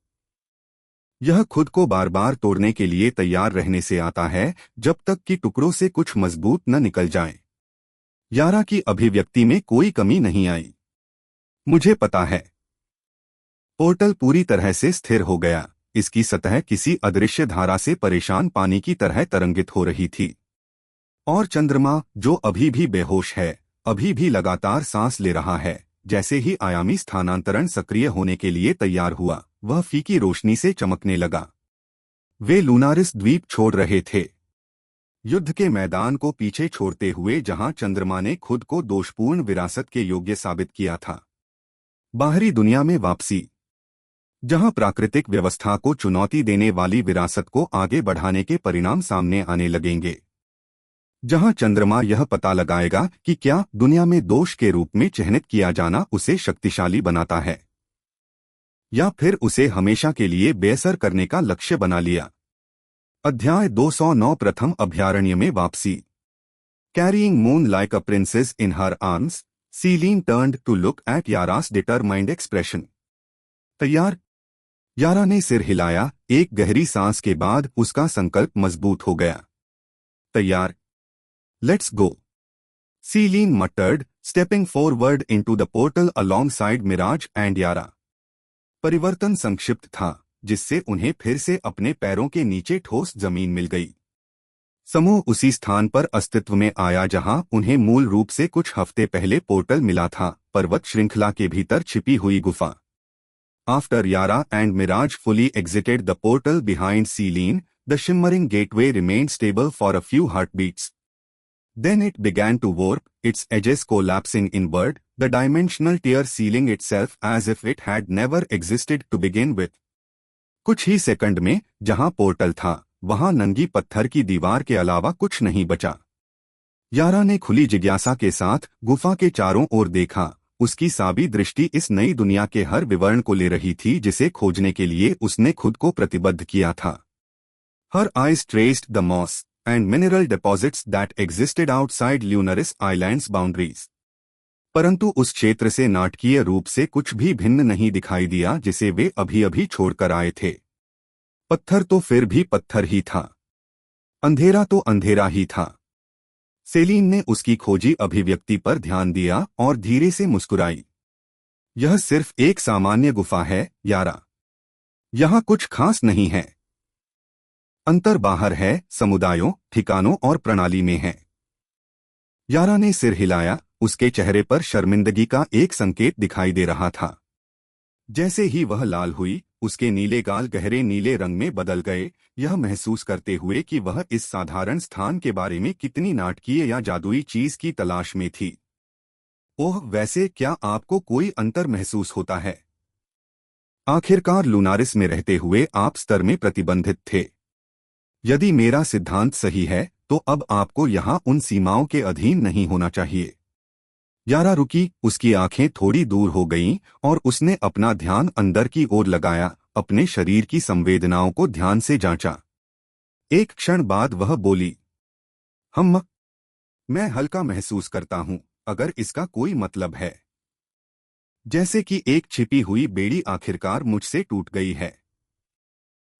यह खुद को बार बार तोड़ने के लिए तैयार रहने से आता है, जब तक कि टुकड़ों से कुछ मजबूत न निकल जाए। यारा की अभिव्यक्ति में कोई कमी नहीं आई। मुझे पता है। पोर्टल पूरी तरह से स्थिर हो गया। इसकी सतह किसी अदृश्य धारा से परेशान पानी की तरह तरंगित हो रही थी। और चंद्रमा, जो अभी भी बेहोश है, अभी भी लगातार सांस ले रहा है। जैसे ही आयामी स्थानांतरण सक्रिय होने के लिए तैयार हुआ, वह फीकी रोशनी से चमकने लगा। वे लूनारिस द्वीप छोड़ रहे थे, युद्ध के मैदान को पीछे छोड़ते हुए जहां चंद्रमा ने खुद को दोषपूर्ण विरासत के योग्य साबित किया था। बाहरी दुनिया में वापसी, जहां प्राकृतिक व्यवस्था को चुनौती देने वाली विरासत को आगे बढ़ाने के परिणाम सामने आने लगेंगे। जहां चंद्रमा यह पता लगाएगा कि क्या दुनिया में दोष के रूप में चिह्नित किया जाना उसे शक्तिशाली बनाता है, या फिर उसे हमेशा के लिए बेअसर करने का लक्ष्य बना लिया। अध्याय 209 प्रथम अभयारण्य में वापसी। Carrying moon like a princess in her arms, Celine turned to look at Yara's determined expression. तैयार? यारा ने सिर हिलाया। एक गहरी सांस के बाद उसका संकल्प मजबूत हो गया। तैयार? Let's go, Celine muttered, stepping forward into the portal alongside Mirage and Yara. परिवर्तन संक्षिप्त था, जिससे उन्हें फिर से अपने पैरों के नीचे ठोस जमीन मिल गई। समूह उसी स्थान पर अस्तित्व में आया जहां उन्हें मूल रूप से कुछ हफ्ते पहले पोर्टल मिला था, पर्वत श्रृंखला के भीतर छिपी हुई गुफा। After Yara and Mirage fully exited the portal behind Selene, the shimmering gateway remained stable for a few heartbeats. Then it began to warp, its edges collapsing inward, the dimensional tear sealing itself as if it had never existed to begin with. कुछ ही second में जहां portal था, वहां नंगी पत्थर की दीवार के अलावा कुछ नहीं बचा। यारा ने खुली जिज्ञासा के साथ गुफा के चारों ओर देखा। उसकी साबी दृष्टि इस नई दुनिया के हर विवरण को ले रही थी जिसे खोजने के लिए उसने खुद को प्रतिबद्ध किया था। Her eyes traced the moss and mineral deposits that existed outside Lunaris Island's boundaries. परंतु उस क्षेत्र से नाटकीय रूप से कुछ भी भिन्न नहीं दिखाई दिया जिसे वे अभी-अभी छोड़कर आए थे। पत्थर तो फिर भी पत्थर ही था, अंधेरा तो अंधेरा ही था। सेलीन ने उसकी खोजी अभिव्यक्ति पर ध्यान दिया और धीरे से मुस्कुराई। यह सिर्फ एक सामान्य गुफा है, यारा। यहां कुछ खास नहीं है। अंतर बाहर है, समुदायों, ठिकानों और प्रणाली में है। यारा ने सिर हिलाया, उसके चेहरे पर शर्मिंदगी का एक संकेत दिखाई दे रहा था। जैसे ही वह लाल हुई, उसके नीले गाल गहरे नीले रंग में बदल गए, यह महसूस करते हुए कि वह इस साधारण स्थान के बारे में कितनी नाटकीय या जादुई चीज की तलाश में थी। ओह, वैसे क्या आपको कोई अंतर महसूस होता है? आखिरकार लूनारिस में रहते हुए आप स्तर में प्रतिबंधित थे। यदि मेरा सिद्धांत सही है, तो अब आपको यहाँ उन सीमाओं के अधीन नहीं होना चाहिए। यारा रुकी, उसकी आंखें थोड़ी दूर हो गईं और उसने अपना ध्यान अंदर की ओर लगाया, अपने शरीर की संवेदनाओं को ध्यान से जांचा। एक क्षण बाद वह बोली, मैं हल्का महसूस करता हूं, अगर इसका कोई मतलब है। जैसे कि एक छिपी हुई बेड़ी आखिरकार मुझसे टूट गई है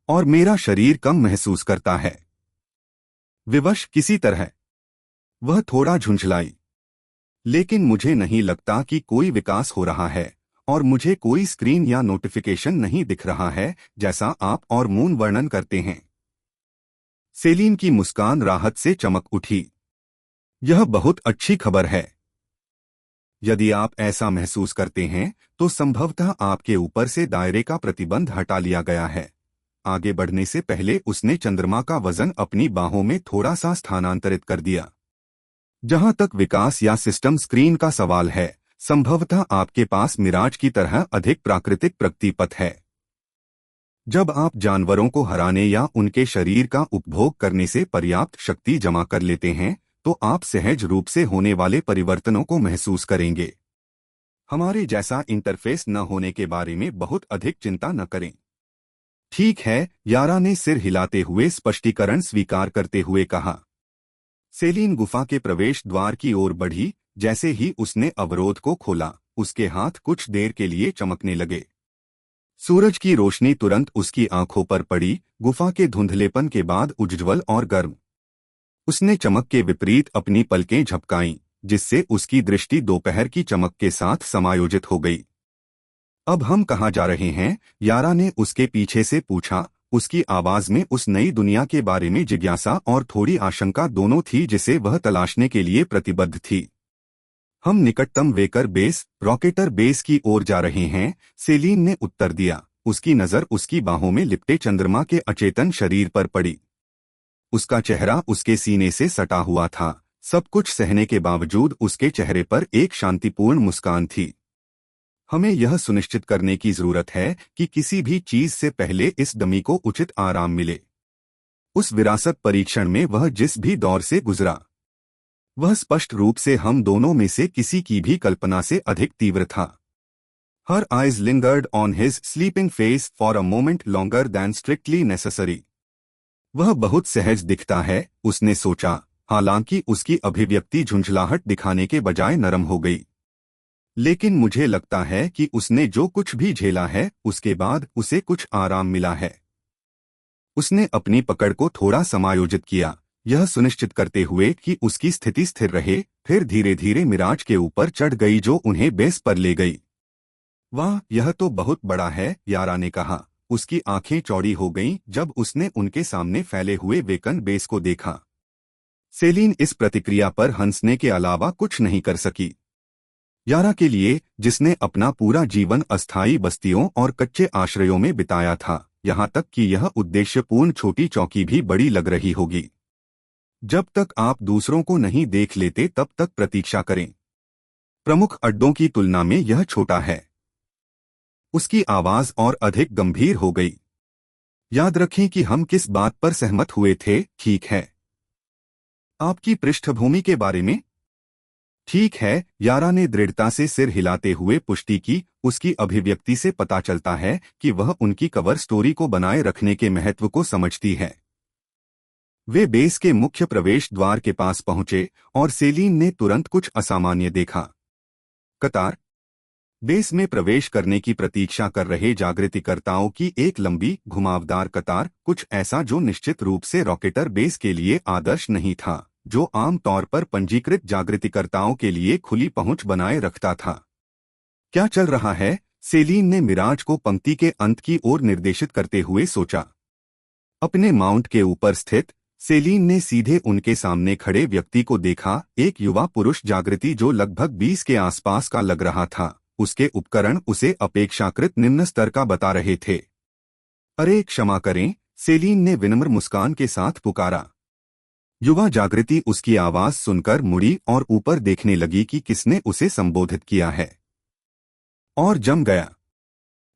और मेरा शरीर कम महसूस करता है। विवश किसी तरह वह थोड़ा झुंझलाई। लेकिन मुझे नहीं लगता कि कोई विकास हो रहा है और मुझे कोई स्क्रीन या नोटिफिकेशन नहीं दिख रहा है जैसा आप और मून वर्णन करते हैं। सेलीन की मुस्कान राहत से चमक उठी। यह बहुत अच्छी खबर है। यदि आप ऐसा महसूस करते हैं तो संभवतः आपके ऊपर से दायरे का प्रतिबंध हटा लिया गया है। आगे बढ़ने से पहले उसने चंद्रमा का वजन अपनी बाहों में थोड़ा सा स्थानांतरित कर दिया। जहां तक विकास या सिस्टम स्क्रीन का सवाल है, संभवतः आपके पास मिराज की तरह अधिक प्राकृतिक प्रगति पथ है। जब आप जानवरों को हराने या उनके शरीर का उपभोग करने से पर्याप्त शक्ति जमा कर लेते हैं, तो आप सहज रूप से होने वाले परिवर्तनों को महसूस करेंगे। हमारे जैसा इंटरफेस न होने के बारे में बहुत अधिक चिंता न करें। ठीक है, यारा ने सिर हिलाते हुए स्पष्टीकरण स्वीकार करते हुए कहा। सेलीन गुफा के प्रवेश द्वार की ओर बढ़ी। जैसे ही उसने अवरोध को खोला, उसके हाथ कुछ देर के लिए चमकने लगे। सूरज की रोशनी तुरंत उसकी आंखों पर पड़ी, गुफा के धुंधलेपन के बाद उज्ज्वल और गर्म। उसने चमक के विपरीत अपनी पलकें झपकाईं, जिससे उसकी दृष्टि दोपहर की चमक के साथ समायोजित हो गई। अब हम कहाँ जा रहे हैं? यारा ने उसके पीछे से पूछा। उसकी आवाज में उस नई दुनिया के बारे में जिज्ञासा और थोड़ी आशंका दोनों थी जिसे वह तलाशने के लिए प्रतिबद्ध थी। हम निकटतम वेकर बेस, रॉकेटर बेस की ओर जा रहे हैं, सेलीन ने उत्तर दिया। उसकी नजर उसकी बाहों में लिपटे चंद्रमा के अचेतन शरीर पर पड़ी। उसका चेहरा उसके सीने से सटा हुआ था। सब कुछ सहने के बावजूद उसके चेहरे पर एक शांतिपूर्ण मुस्कान थी। हमें यह सुनिश्चित करने की जरूरत है कि किसी भी चीज से पहले इस डमी को उचित आराम मिले। उस विरासत परीक्षण में वह जिस भी दौर से गुजरा, वह स्पष्ट रूप से हम दोनों में से किसी की भी कल्पना से अधिक तीव्र था। Her eyes lingered on his sleeping face for a moment longer than strictly necessary. वह बहुत सहज दिखता है, उसने सोचा, हालांकि उसकी अभिव्यक्ति झुंझलाहट दिखाने के बजाय नरम हो गई। लेकिन मुझे लगता है कि उसने जो कुछ भी झेला है, उसके बाद उसे कुछ आराम मिला है। उसने अपनी पकड़ को थोड़ा समायोजित किया, यह सुनिश्चित करते हुए कि उसकी स्थिति स्थिर रहे, फिर धीरे धीरे मिराज के ऊपर चढ़ गई जो उन्हें बेस पर ले गई। वाह, यह तो बहुत बड़ा है, यारा ने कहा। उसकी आंखें चौड़ी हो गईं जब उसने उनके सामने फैले हुए वेकन बेस को देखा। सेलीन इस प्रतिक्रिया पर हंसने के अलावा कुछ नहीं कर सकी। यारा के लिए, जिसने अपना पूरा जीवन अस्थायी बस्तियों और कच्चे आश्रयों में बिताया था, यहाँ तक कि यह उद्देश्यपूर्ण छोटी चौकी भी बड़ी लग रही होगी। जब तक आप दूसरों को नहीं देख लेते तब तक प्रतीक्षा करें। प्रमुख अड्डों की तुलना में यह छोटा है। उसकी आवाज और अधिक गंभीर हो गई। याद रखें कि हम किस बात पर सहमत हुए थे, ठीक है? आपकी पृष्ठभूमि के बारे में? ठीक है, यारा ने दृढ़ता से सिर हिलाते हुए पुष्टि की। उसकी अभिव्यक्ति से पता चलता है कि वह उनकी कवर स्टोरी को बनाए रखने के महत्व को समझती है। वे बेस के मुख्य प्रवेश द्वार के पास पहुंचे और सेलीन ने तुरंत कुछ असामान्य देखा। कतार। बेस में प्रवेश करने की प्रतीक्षा कर रहे जागृतिकर्ताओं की एक लंबी, घुमावदार कतार, कुछ ऐसा जो निश्चित रूप से रॉकेटर बेस के लिए आदर्श नहीं था, जो आम तौर पर पंजीकृत जागृतिकर्ताओं के लिए खुली पहुंच बनाए रखता था। क्या चल रहा है? सेलीन ने मिराज को पंक्ति के अंत की ओर निर्देशित करते हुए सोचा। अपने माउंट के ऊपर स्थित सेलीन ने सीधे उनके सामने खड़े व्यक्ति को देखा, एक युवा पुरुष जागृति जो लगभग 20 के आसपास का लग रहा था। उसके उपकरण उसे अपेक्षाकृत निम्न स्तर का बता रहे थे। अरे क्षमा करें, सेलीन ने विनम्र मुस्कान के साथ पुकारा। युवा जागृति उसकी आवाज सुनकर मुड़ी और ऊपर देखने लगी कि किसने उसे संबोधित किया है, और जम गया।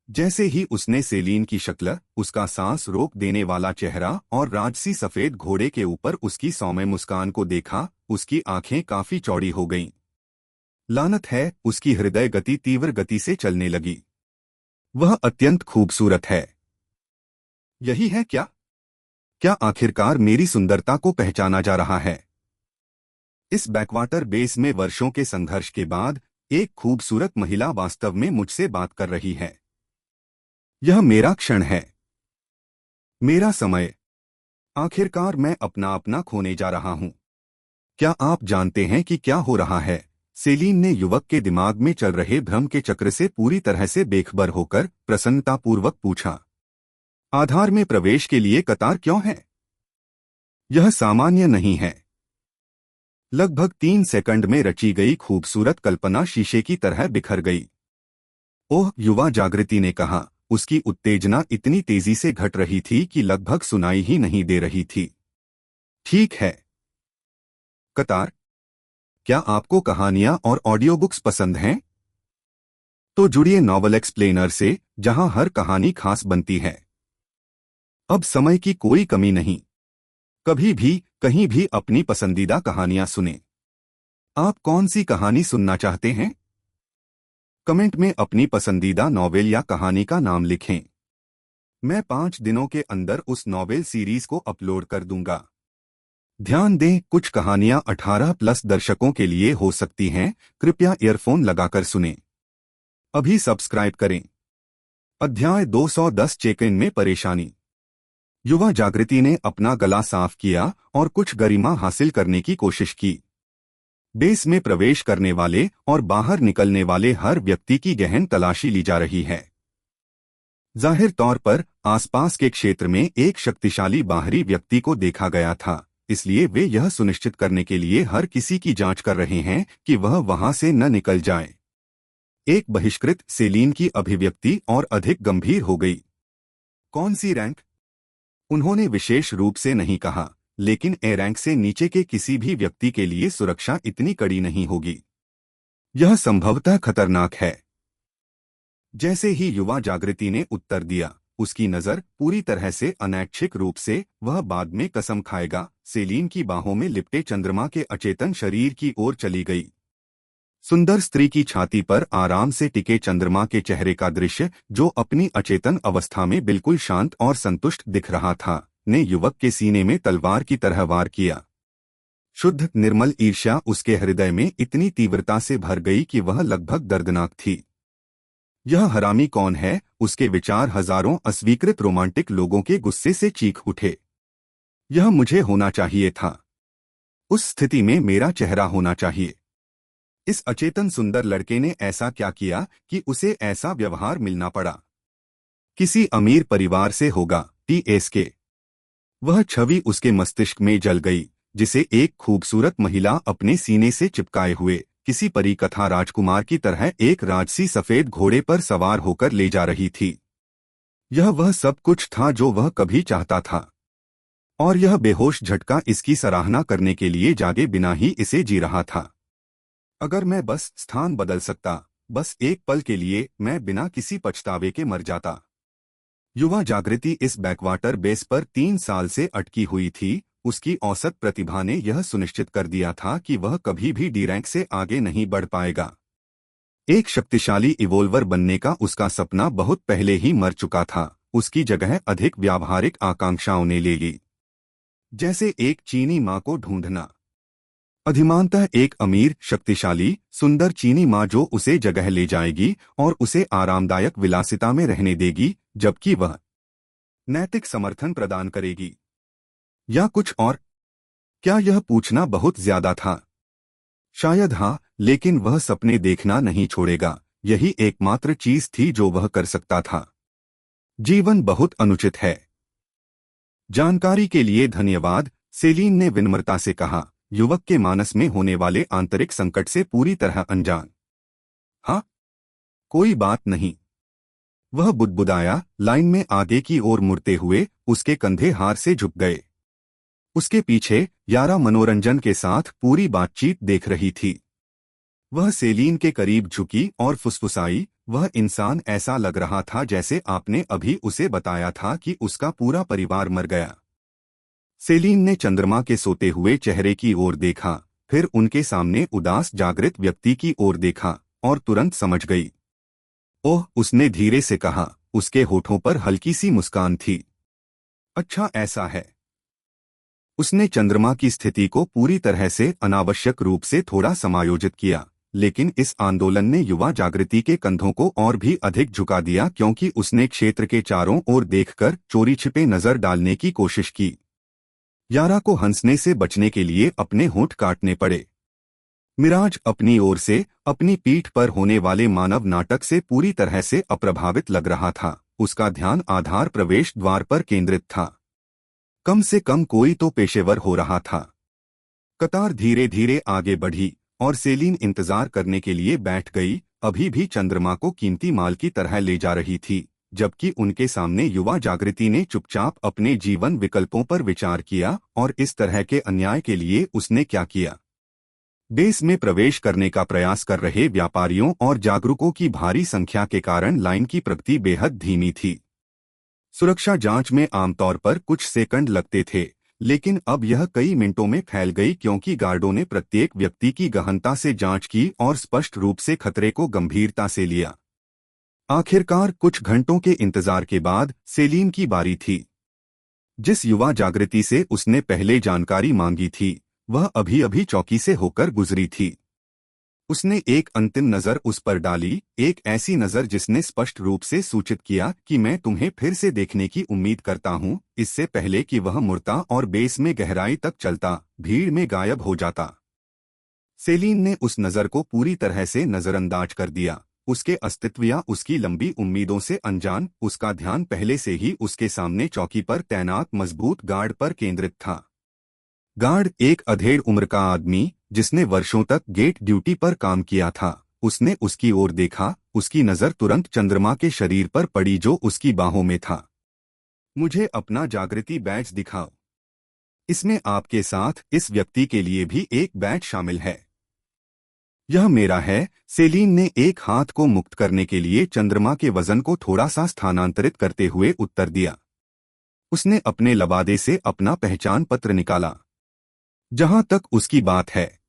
जैसे ही उसने सेलीन की शक्ल, उसका सांस रोक देने वाला चेहरा और राजसी सफेद घोड़े के ऊपर उसकी सौम्य मुस्कान को देखा, उसकी आंखें काफी चौड़ी हो गईं। लानत है, उसकी हृदय गति तीव्र गति से चलने लगी। वह अत्यंत खूबसूरत है। यही है क्या? क्या आखिरकार मेरी सुंदरता को पहचाना जा रहा है? इस बैकवाटर बेस में वर्षों के संघर्ष के बाद एक खूबसूरत महिला वास्तव में मुझसे बात कर रही है। यह मेरा क्षण है, मेरा समय। आखिरकार मैं अपना अपना खोने जा रहा हूं। क्या आप जानते हैं कि क्या हो रहा है? सेलीन ने युवक के दिमाग में चल रहे भ्रम के चक्र से पूरी तरह से बेखबर होकर प्रसन्नतापूर्वक पूछा। आधार में प्रवेश के लिए कतार क्यों है? यह सामान्य नहीं है। लगभग 3 सेकंड में रची गई खूबसूरत कल्पना शीशे की तरह बिखर गई। ओह, युवा जागृति ने कहा। उसकी उत्तेजना इतनी तेजी से घट रही थी कि लगभग सुनाई ही नहीं दे रही थी। ठीक है। कतार, क्या आपको कहानियां और ऑडियो बुक्स पसंद हैं? तो जुड़िए नॉवल एक्सप्लेनर से, जहां हर कहानी खास बनती है। अब समय की कोई कमी नहीं। कभी भी, कहीं भी अपनी पसंदीदा कहानियां सुनें। आप कौन सी कहानी सुनना चाहते हैं? कमेंट में अपनी पसंदीदा नॉवेल या कहानी का नाम लिखें। मैं 5 दिनों के अंदर उस नॉवेल सीरीज को अपलोड कर दूंगा। ध्यान दें, कुछ कहानियां 18+ दर्शकों के लिए हो सकती हैं। कृपया ईयरफोन लगाकर सुनें। अभी सब्सक्राइब करें। अध्याय 210 चेक इन में परेशानी। युवा जागृति ने अपना गला साफ किया और कुछ गरिमा हासिल करने की कोशिश की। बेस में प्रवेश करने वाले और बाहर निकलने वाले हर व्यक्ति की गहन तलाशी ली जा रही है। जाहिर तौर पर आसपास के क्षेत्र में एक शक्तिशाली बाहरी व्यक्ति को देखा गया था, इसलिए वे यह सुनिश्चित करने के लिए हर किसी की जांच कर रहे हैं कि वह वहां से न निकल जाए। एक बहिष्कृत सेलीन की अभिव्यक्ति और अधिक गंभीर हो गई। कौन सी रैंक? उन्होंने विशेष रूप से नहीं कहा, लेकिन ए रैंक से नीचे के किसी भी व्यक्ति के लिए सुरक्षा इतनी कड़ी नहीं होगी। यह संभवतः खतरनाक है। जैसे ही युवा जागृति ने उत्तर दिया, उसकी नजर पूरी तरह से अनैच्छिक रूप से, वह बाद में कसम खाएगा, सेलीन की बाहों में लिपटे चंद्रमा के अचेतन शरीर की ओर चली गई। सुंदर स्त्री की छाती पर आराम से टिके चंद्रमा के चेहरे का दृश्य, जो अपनी अचेतन अवस्था में बिल्कुल शांत और संतुष्ट दिख रहा था, ने युवक के सीने में तलवार की तरह वार किया। शुद्ध निर्मल ईर्ष्या उसके हृदय में इतनी तीव्रता से भर गई कि वह लगभग दर्दनाक थी। यह हरामी कौन है? उसके विचार हजारों अस्वीकृत रोमांटिक लोगों के गुस्से से चीख उठे। यह मुझे होना चाहिए था। उस स्थिति में मेरा चेहरा होना चाहिए। इस अचेतन सुंदर लड़के ने ऐसा क्या किया कि उसे ऐसा व्यवहार मिलना पड़ा? किसी अमीर परिवार से होगा, TSK। वह छवि उसके मस्तिष्क में जल गई, जिसे एक खूबसूरत महिला अपने सीने से चिपकाए हुए किसी परी कथा राजकुमार की तरह एक राजसी सफेद घोड़े पर सवार होकर ले जा रही थी। यह वह सब कुछ था जो वह कभी चाहता था, और यह बेहोश झटका इसकी सराहना करने के लिए जागे बिना ही इसे जी रहा था। अगर मैं बस स्थान बदल सकता, बस एक पल के लिए, मैं बिना किसी पछतावे के मर जाता। युवा जागृति इस बैकवाटर बेस पर 3 साल से अटकी हुई थी। उसकी औसत प्रतिभा ने यह सुनिश्चित कर दिया था कि वह कभी भी डी रैंक से आगे नहीं बढ़ पाएगा। एक शक्तिशाली इवोल्वर बनने का उसका सपना बहुत पहले ही मर चुका था। उसकी जगह अधिक व्यावहारिक आकांक्षाओं ने ले ली, जैसे एक चीनी माँ को ढूंढना। अधिमानतः एक अमीर, शक्तिशाली, सुंदर चीनी माँ जो उसे जगह ले जाएगी और उसे आरामदायक विलासिता में रहने देगी, जबकि वह नैतिक समर्थन प्रदान करेगी। या कुछ और? क्या यह पूछना बहुत ज्यादा था? शायद हाँ, लेकिन वह सपने देखना नहीं छोड़ेगा। यही एकमात्र चीज थी जो वह कर सकता था। जीवन बहुत अनुचित है। जानकारी के लिए धन्यवाद, सेलीन ने विनम्रता से कहा, युवक के मानस में होने वाले आंतरिक संकट से पूरी तरह अनजान। हाँ, कोई बात नहीं, वह बुदबुदाया, लाइन में आगे की ओर मुड़ते हुए। उसके कंधे हार से झुक गए। उसके पीछे यारा मनोरंजन के साथ पूरी बातचीत देख रही थी। वह सेलीन के करीब झुकी और फुसफुसाई, वह इंसान ऐसा लग रहा था जैसे आपने अभी उसे बताया था कि उसका पूरा परिवार मर गया। सेलीन ने चंद्रमा के सोते हुए चेहरे की ओर देखा, फिर उनके सामने उदास जागृत व्यक्ति की ओर देखा और तुरंत समझ गई। ओह, उसने धीरे से कहा, उसके होठों पर हल्की सी मुस्कान थी। अच्छा, ऐसा है। उसने चंद्रमा की स्थिति को पूरी तरह से अनावश्यक रूप से थोड़ा समायोजित किया, लेकिन इस आंदोलन ने युवा जागृति के कंधों को और भी अधिक झुका दिया, क्योंकि उसने क्षेत्र के चारों ओर देखकर चोरी छिपे नजर डालने की कोशिश की। यारा को हंसने से बचने के लिए अपने होंठ काटने पड़े। मिराज अपनी ओर से अपनी पीठ पर होने वाले मानव नाटक से पूरी तरह से अप्रभावित लग रहा था। उसका ध्यान आधार प्रवेश द्वार पर केंद्रित था। कम से कम कोई तो पेशेवर हो रहा था। कतार धीरे धीरे आगे बढ़ी और सेलीन इंतजार करने के लिए बैठ गई, अभी भी चंद्रमा को कीमती माल की तरह ले जा रही थी, जबकि उनके सामने युवा जागृति ने चुपचाप अपने जीवन विकल्पों पर विचार किया और इस तरह के अन्याय के लिए उसने क्या किया। बेस में प्रवेश करने का प्रयास कर रहे व्यापारियों और जागरूकों की भारी संख्या के कारण लाइन की प्रगति बेहद धीमी थी। सुरक्षा जांच में आमतौर पर कुछ सेकंड लगते थे, लेकिन अब यह कई मिनटों में फैल गई, क्योंकि गार्डों ने प्रत्येक व्यक्ति की गहनता से जांच की और स्पष्ट रूप से खतरे को गंभीरता से लिया। आखिरकार कुछ घंटों के इंतजार के बाद सेलीन की बारी थी। जिस युवा जागृति से उसने पहले जानकारी मांगी थी, वह अभी अभी चौकी से होकर गुजरी थी। उसने एक अंतिम नजर उस पर डाली, एक ऐसी नजर जिसने स्पष्ट रूप से सूचित किया कि मैं तुम्हें फिर से देखने की उम्मीद करता हूं। इससे पहले कि वह मुड़ता और बेस में गहराई तक चलता, भीड़ में गायब हो जाता। सेलीन ने उस नजर को पूरी तरह से नजरअंदाज कर दिया। उसके अस्तित्व या उसकी लंबी उम्मीदों से अनजान, उसका ध्यान पहले से ही उसके सामने चौकी पर तैनात मजबूत गार्ड पर केंद्रित था। गार्ड एक अधेड़ उम्र का आदमी, जिसने वर्षों तक गेट ड्यूटी पर काम किया था। उसने उसकी ओर देखा, उसकी नजर तुरंत चंद्रमा के शरीर पर पड़ी जो उसकी बाहों में था। मुझे अपना जागृति बैज दिखाओ। इसमें आपके साथ इस व्यक्ति के लिए भी एक बैज शामिल है। यह मेरा है। सेलीन ने एक हाथ को मुक्त करने के लिए चंद्रमा के वजन को थोड़ा सा स्थानांतरित करते हुए उत्तर दिया। उसने अपने लबादे से अपना पहचान पत्र निकाला। जहां तक उसकी बात है,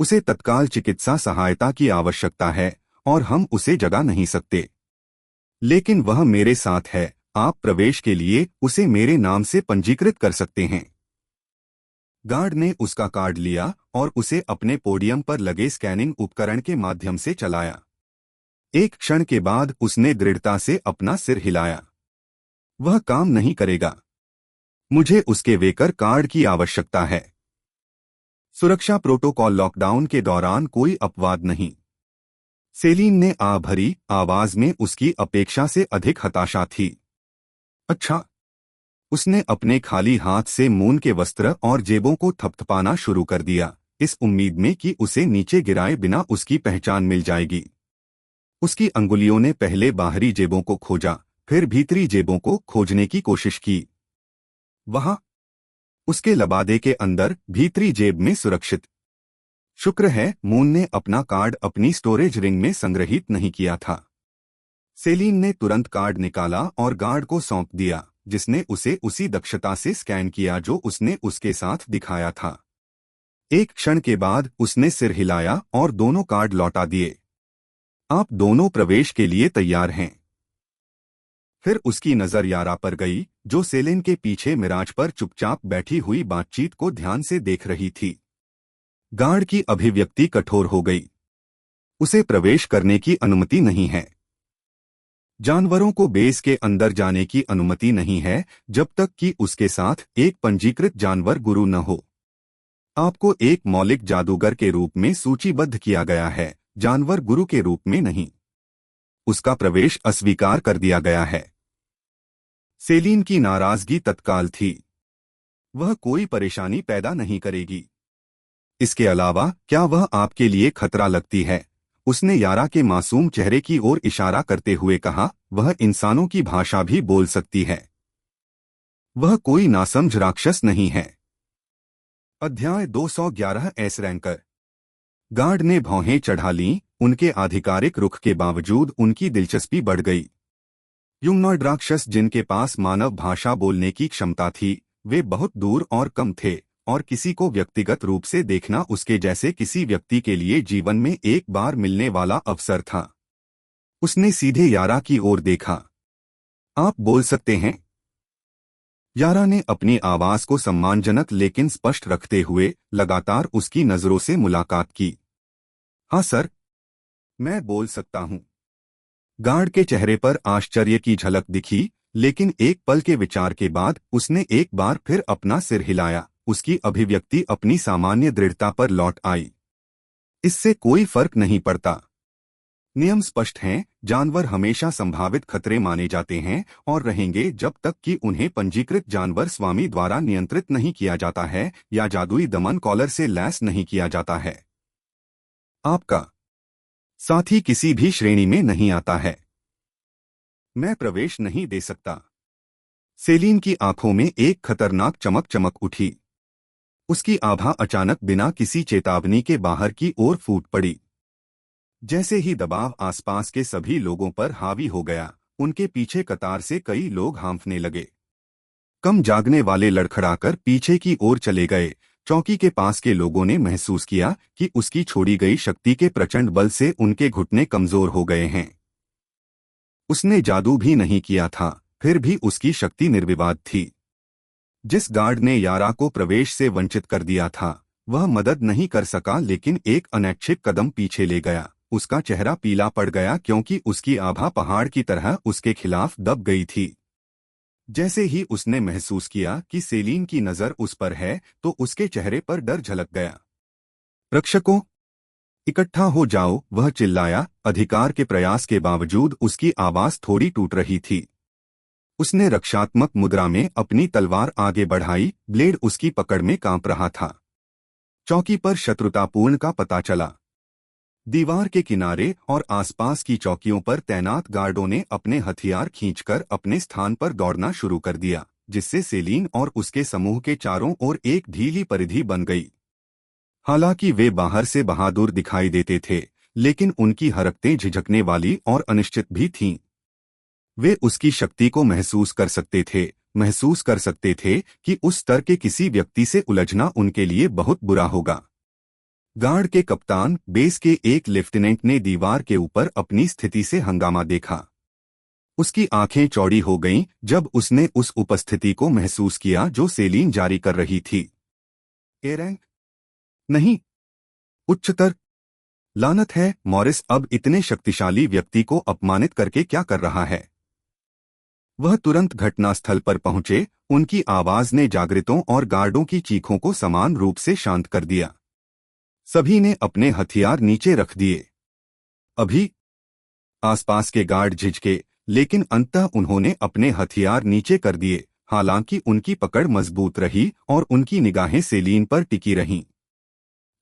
उसे तत्काल चिकित्सा सहायता की आवश्यकता है और हम उसे जगा नहीं सकते, लेकिन वह मेरे साथ है। आप प्रवेश के लिए उसे मेरे नाम से पंजीकृत कर सकते हैं। गार्ड ने उसका कार्ड लिया और उसे अपने पोडियम पर लगे स्कैनिंग उपकरण के माध्यम से चलाया। एक क्षण के बाद उसने दृढ़ता से अपना सिर हिलाया। वह काम नहीं करेगा। मुझे उसके वेकर कार्ड की आवश्यकता है। सुरक्षा प्रोटोकॉल। लॉकडाउन के दौरान कोई अपवाद नहीं। सेलीन ने भरी आवाज में उसकी अपेक्षा से अधिक हताशा थी। अच्छा, उसने अपने खाली हाथ से मून के वस्त्र और जेबों को थपथपाना शुरू कर दिया, इस उम्मीद में कि उसे नीचे गिराए बिना उसकी पहचान मिल जाएगी। उसकी अंगुलियों ने पहले बाहरी जेबों को खोजा, फिर भीतरी जेबों को खोजने की कोशिश की। वहां उसके लबादे के अंदर भीतरी जेब में सुरक्षित। शुक्र है मून ने अपना कार्ड अपनी स्टोरेज रिंग में संग्रहित नहीं किया था। सेलिन ने तुरंत कार्ड निकाला और गार्ड को सौंप दिया, जिसने उसे उसी दक्षता से स्कैन किया जो उसने उसके साथ दिखाया था। एक क्षण के बाद उसने सिर हिलाया और दोनों कार्ड लौटा दिए। आप दोनों प्रवेश के लिए तैयार हैं। फिर उसकी नजर यारा पर गई, जो सेलिन के पीछे मिराज पर चुपचाप बैठी हुई बातचीत को ध्यान से देख रही थी। गार्ड की अभिव्यक्ति कठोर हो गई। उसे प्रवेश करने की अनुमति नहीं है। जानवरों को बेस के अंदर जाने की अनुमति नहीं है जब तक कि उसके साथ एक पंजीकृत जानवर गुरु न हो। आपको एक मौलिक जादूगर के रूप में सूचीबद्ध किया गया है, जानवर गुरु के रूप में नहीं। उसका प्रवेश अस्वीकार कर दिया गया है। सेलिन की नाराजगी तत्काल थी। वह कोई परेशानी पैदा नहीं करेगी। इसके अलावा क्या वह आपके लिए खतरा लगती है? उसने यारा के मासूम चेहरे की ओर इशारा करते हुए कहा, वह इंसानों की भाषा भी बोल सकती है। वह कोई नासमझ राक्षस नहीं है। अध्याय 211 एस रैंकर। गार्ड ने भौहें चढ़ा लीं, उनके आधिकारिक रुख के बावजूद उनकी दिलचस्पी बढ़ गई। ह्यूमनॉइड राक्षस जिनके पास मानव भाषा बोलने की क्षमता थी, वे बहुत दूर और कम थे, और किसी को व्यक्तिगत रूप से देखना उसके जैसे किसी व्यक्ति के लिए जीवन में एक बार मिलने वाला अवसर था। उसने सीधे यारा की ओर देखा। आप बोल सकते हैं? यारा ने अपनी आवाज को सम्मानजनक लेकिन स्पष्ट रखते हुए लगातार उसकी नजरों से मुलाकात की। हाँ सर, मैं बोल सकता हूं। गार्ड के चेहरे पर आश्चर्य की झलक दिखी, लेकिन एक पल के विचार के बाद उसने एक बार फिर अपना सिर हिलाया। उसकी अभिव्यक्ति अपनी सामान्य दृढ़ता पर लौट आई। इससे कोई फर्क नहीं पड़ता। नियम स्पष्ट हैं, जानवर हमेशा संभावित खतरे माने जाते हैं और रहेंगे जब तक कि उन्हें पंजीकृत जानवर स्वामी द्वारा नियंत्रित नहीं किया जाता है या जादुई दमन कॉलर से लैस नहीं किया जाता है। आपका साथी किसी भी श्रेणी में नहीं आता है। मैं प्रवेश नहीं दे सकता। सेलिन की आंखों में एक खतरनाक चमक चमक उठी। उसकी आभा अचानक बिना किसी चेतावनी के बाहर की ओर फूट पड़ी। जैसे ही दबाव आसपास के सभी लोगों पर हावी हो गया, उनके पीछे कतार से कई लोग हांफने लगे। कम जागने वाले लड़खड़ाकर पीछे की ओर चले गए। चौकी के पास के लोगों ने महसूस किया कि उसकी छोड़ी गई शक्ति के प्रचंड बल से उनके घुटने कमजोर हो गए हैं। उसने जादू भी नहीं किया था, फिर भी उसकी शक्ति निर्विवाद थी। जिस गार्ड ने यारा को प्रवेश से वंचित कर दिया था, वह मदद नहीं कर सका, लेकिन एक अनैच्छिक कदम पीछे ले गया। उसका चेहरा पीला पड़ गया क्योंकि उसकी आभा पहाड़ की तरह उसके खिलाफ दब गई थी। जैसे ही उसने महसूस किया कि सेलिन की नजर उस पर है, तो उसके चेहरे पर डर झलक गया। रक्षकों, इकट्ठा हो जाओ, वह चिल्लाया। अधिकार के प्रयास के बावजूद उसकी आवाज थोड़ी टूट रही थी। उसने रक्षात्मक मुद्रा में अपनी तलवार आगे बढ़ाई, ब्लेड उसकी पकड़ में कांप रहा था। चौकी पर शत्रुतापूर्ण का पता चला। दीवार के किनारे और आसपास की चौकियों पर तैनात गार्डों ने अपने हथियार खींचकर अपने स्थान पर दौड़ना शुरू कर दिया, जिससे सेलिन और उसके समूह के चारों ओर एक ढीली परिधि बन गई। हालांकि वे बाहर से बहादुर दिखाई देते थे, लेकिन उनकी हरकतें झिझकने वाली और अनिश्चित भी थीं। वे उसकी शक्ति को महसूस कर सकते थे कि उस स्तर के किसी व्यक्ति से उलझना उनके लिए बहुत बुरा होगा। गार्ड के कप्तान बेस के एक लेफ्टिनेंट ने दीवार के ऊपर अपनी स्थिति से हंगामा देखा। उसकी आंखें चौड़ी हो गईं जब उसने उस उपस्थिति को महसूस किया जो सेलिन जारी कर रही थी। A rank? नहीं, उच्चतर। लानत है, मॉरिस अब इतने शक्तिशाली व्यक्ति को अपमानित करके क्या कर रहा है? वह तुरंत घटनास्थल पर पहुंचे। उनकी आवाज ने जागृतों और गार्डों की चीखों को समान रूप से शांत कर दिया। सभी ने अपने हथियार नीचे रख दिए। अभी आसपास के गार्ड झिझके, लेकिन अंततः उन्होंने अपने हथियार नीचे कर दिए। हालांकि उनकी पकड़ मजबूत रही और उनकी निगाहें सेलीन पर टिकी रहीं।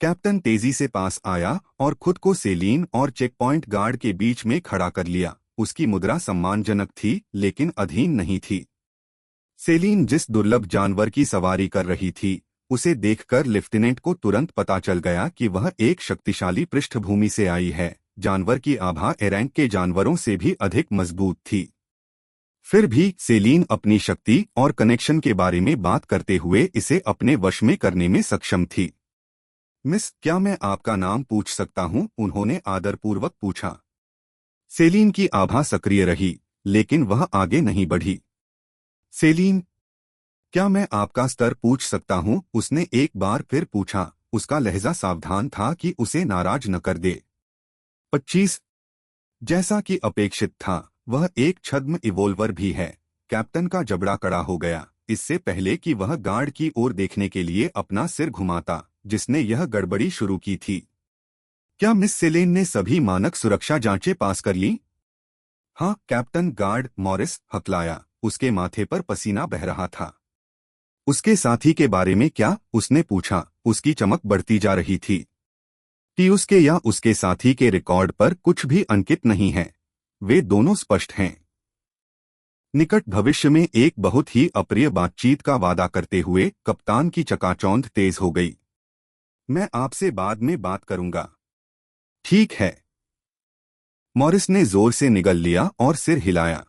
कैप्टन तेजी से पास आया और खुद को सेलीन और चेकपॉइंट गार्ड के बीच में खड़ा कर लिया। उसकी मुद्रा सम्मानजनक थी लेकिन अधीन नहीं थी। सेलीन जिस दुर्लभ जानवर की सवारी कर रही थी, उसे देखकर लेफ्टिनेंट को तुरंत पता चल गया कि वह एक शक्तिशाली पृष्ठभूमि से आई है। जानवर की आभा ए रैंक के जानवरों से भी अधिक मजबूत थी। फिर भी सेलीन अपनी शक्ति और कनेक्शन के बारे में बात करते हुए इसे अपने वश में करने में सक्षम थी। मिस, क्या मैं आपका नाम पूछ सकता हूं? उन्होंने आदरपूर्वक पूछा। सेलीन की आभा सक्रिय रही, लेकिन वह आगे नहीं बढ़ी। सेलीन, क्या मैं आपका स्तर पूछ सकता हूं? उसने एक बार फिर पूछा। उसका लहजा सावधान था कि उसे नाराज न कर दे। 25। जैसा कि अपेक्षित था, वह एक छद्म इवोल्वर भी है। कैप्टन का जबड़ा कड़ा हो गया। इससे पहले कि वह गार्ड की ओर देखने के लिए अपना सिर घुमाता, जिसने यह गड़बड़ी शुरू की थी। क्या मिस सेलेन ने सभी मानक सुरक्षा जांचें पास कर लीं? हाँ, कैप्टन गार्ड मॉरिस हकलाया। उसके माथे पर पसीना बह रहा था। उसके साथी के बारे में क्या? उसने पूछा। उसकी चमक बढ़ती जा रही थी कि उसके या उसके साथी के रिकॉर्ड पर कुछ भी अंकित नहीं है। वे दोनों स्पष्ट हैं। निकट भविष्य में एक बहुत ही अप्रिय बातचीत का वादा करते हुए कप्तान की चकाचौंध तेज हो गई। मैं आपसे बाद में बात करूंगा। ठीक है। मॉरिस ने जोर से निगल लिया और सिर हिलाया।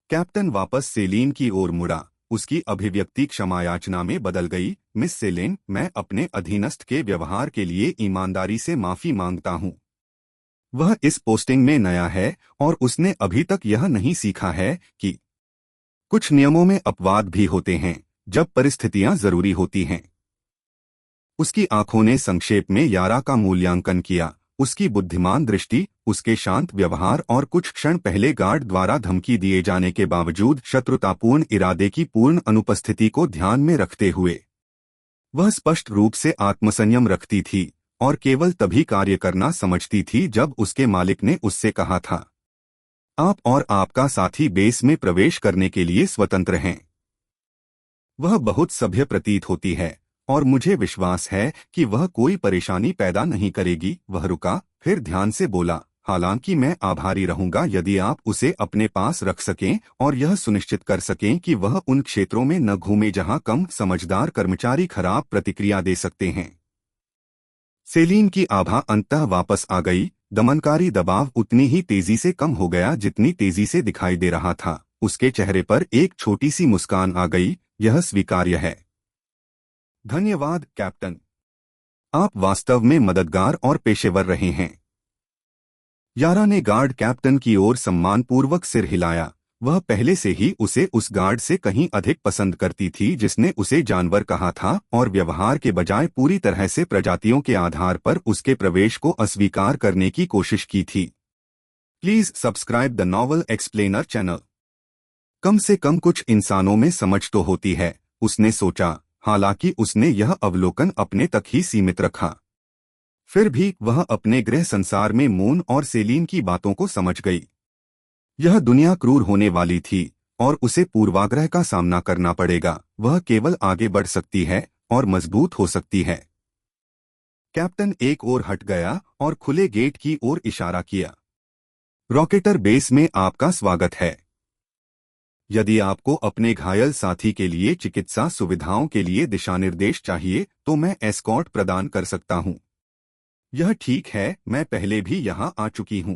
कैप्टन वापस सेलीन की ओर मुड़ा। उसकी अभिव्यक्ति क्षमायाचना में बदल गई। मिस सेलेन, मैं अपने अधीनस्थ के व्यवहार के लिए ईमानदारी से माफी मांगता हूं। वह इस पोस्टिंग में नया है और उसने अभी तक यह नहीं सीखा है कि कुछ नियमों में अपवाद भी होते हैं जब परिस्थितियां जरूरी होती हैं। उसकी आंखों ने संक्षेप में यारा का मूल्यांकन किया। उसकी बुद्धिमान दृष्टि, उसके शांत व्यवहार और कुछ क्षण पहले गार्ड द्वारा धमकी दिए जाने के बावजूद शत्रुतापूर्ण इरादे की पूर्ण अनुपस्थिति को ध्यान में रखते हुए, वह स्पष्ट रूप से आत्मसंयम रखती थी और केवल तभी कार्य करना समझती थी जब उसके मालिक ने उससे कहा था, आप और आपका साथी बेस में प्रवेश करने के लिए स्वतंत्र हैं। वह बहुत सभ्य प्रतीत होती है और मुझे विश्वास है कि वह कोई परेशानी पैदा नहीं करेगी। वह रुका, फिर ध्यान से बोला, हालांकि मैं आभारी रहूंगा यदि आप उसे अपने पास रख सकें और यह सुनिश्चित कर सकें कि वह उन क्षेत्रों में न घूमे जहां कम समझदार कर्मचारी खराब प्रतिक्रिया दे सकते हैं। सेलीन की आभा अंततः वापस आ गई। दमनकारी दबाव उतनी ही तेजी से कम हो गया जितनी तेजी से दिखाई दे रहा था। उसके चेहरे पर एक छोटी सी मुस्कान आ गई। यह स्वीकार्य है। धन्यवाद कैप्टन। आप वास्तव में मददगार और पेशेवर रहे हैं। यारा ने गार्ड कैप्टन की ओर सम्मानपूर्वक सिर हिलाया। वह पहले से ही उसे उस गार्ड से कहीं अधिक पसंद करती थी जिसने उसे जानवर कहा था और व्यवहार के बजाय पूरी तरह से प्रजातियों के आधार पर उसके प्रवेश को अस्वीकार करने की कोशिश की थी। Please subscribe the novel explainer channel. कम से कम कुछ इंसानों में समझ तो होती है, उसने सोचा। हालांकि उसने यह अवलोकन अपने तक ही सीमित रखा। फिर भी वह अपने गृह संसार में मून और सेलीन की बातों को समझ गई। यह दुनिया क्रूर होने वाली थी और उसे पूर्वाग्रह का सामना करना पड़ेगा। वह केवल आगे बढ़ सकती है और मजबूत हो सकती है। कैप्टन एक ओर हट गया और खुले गेट की ओर इशारा किया। रॉकेटर बेस में आपका स्वागत है। यदि आपको अपने घायल साथी के लिए चिकित्सा सुविधाओं के लिए दिशानिर्देश चाहिए तो मैं एस्कॉर्ट प्रदान कर सकता हूं। यह ठीक है, मैं पहले भी यहां आ चुकी हूं।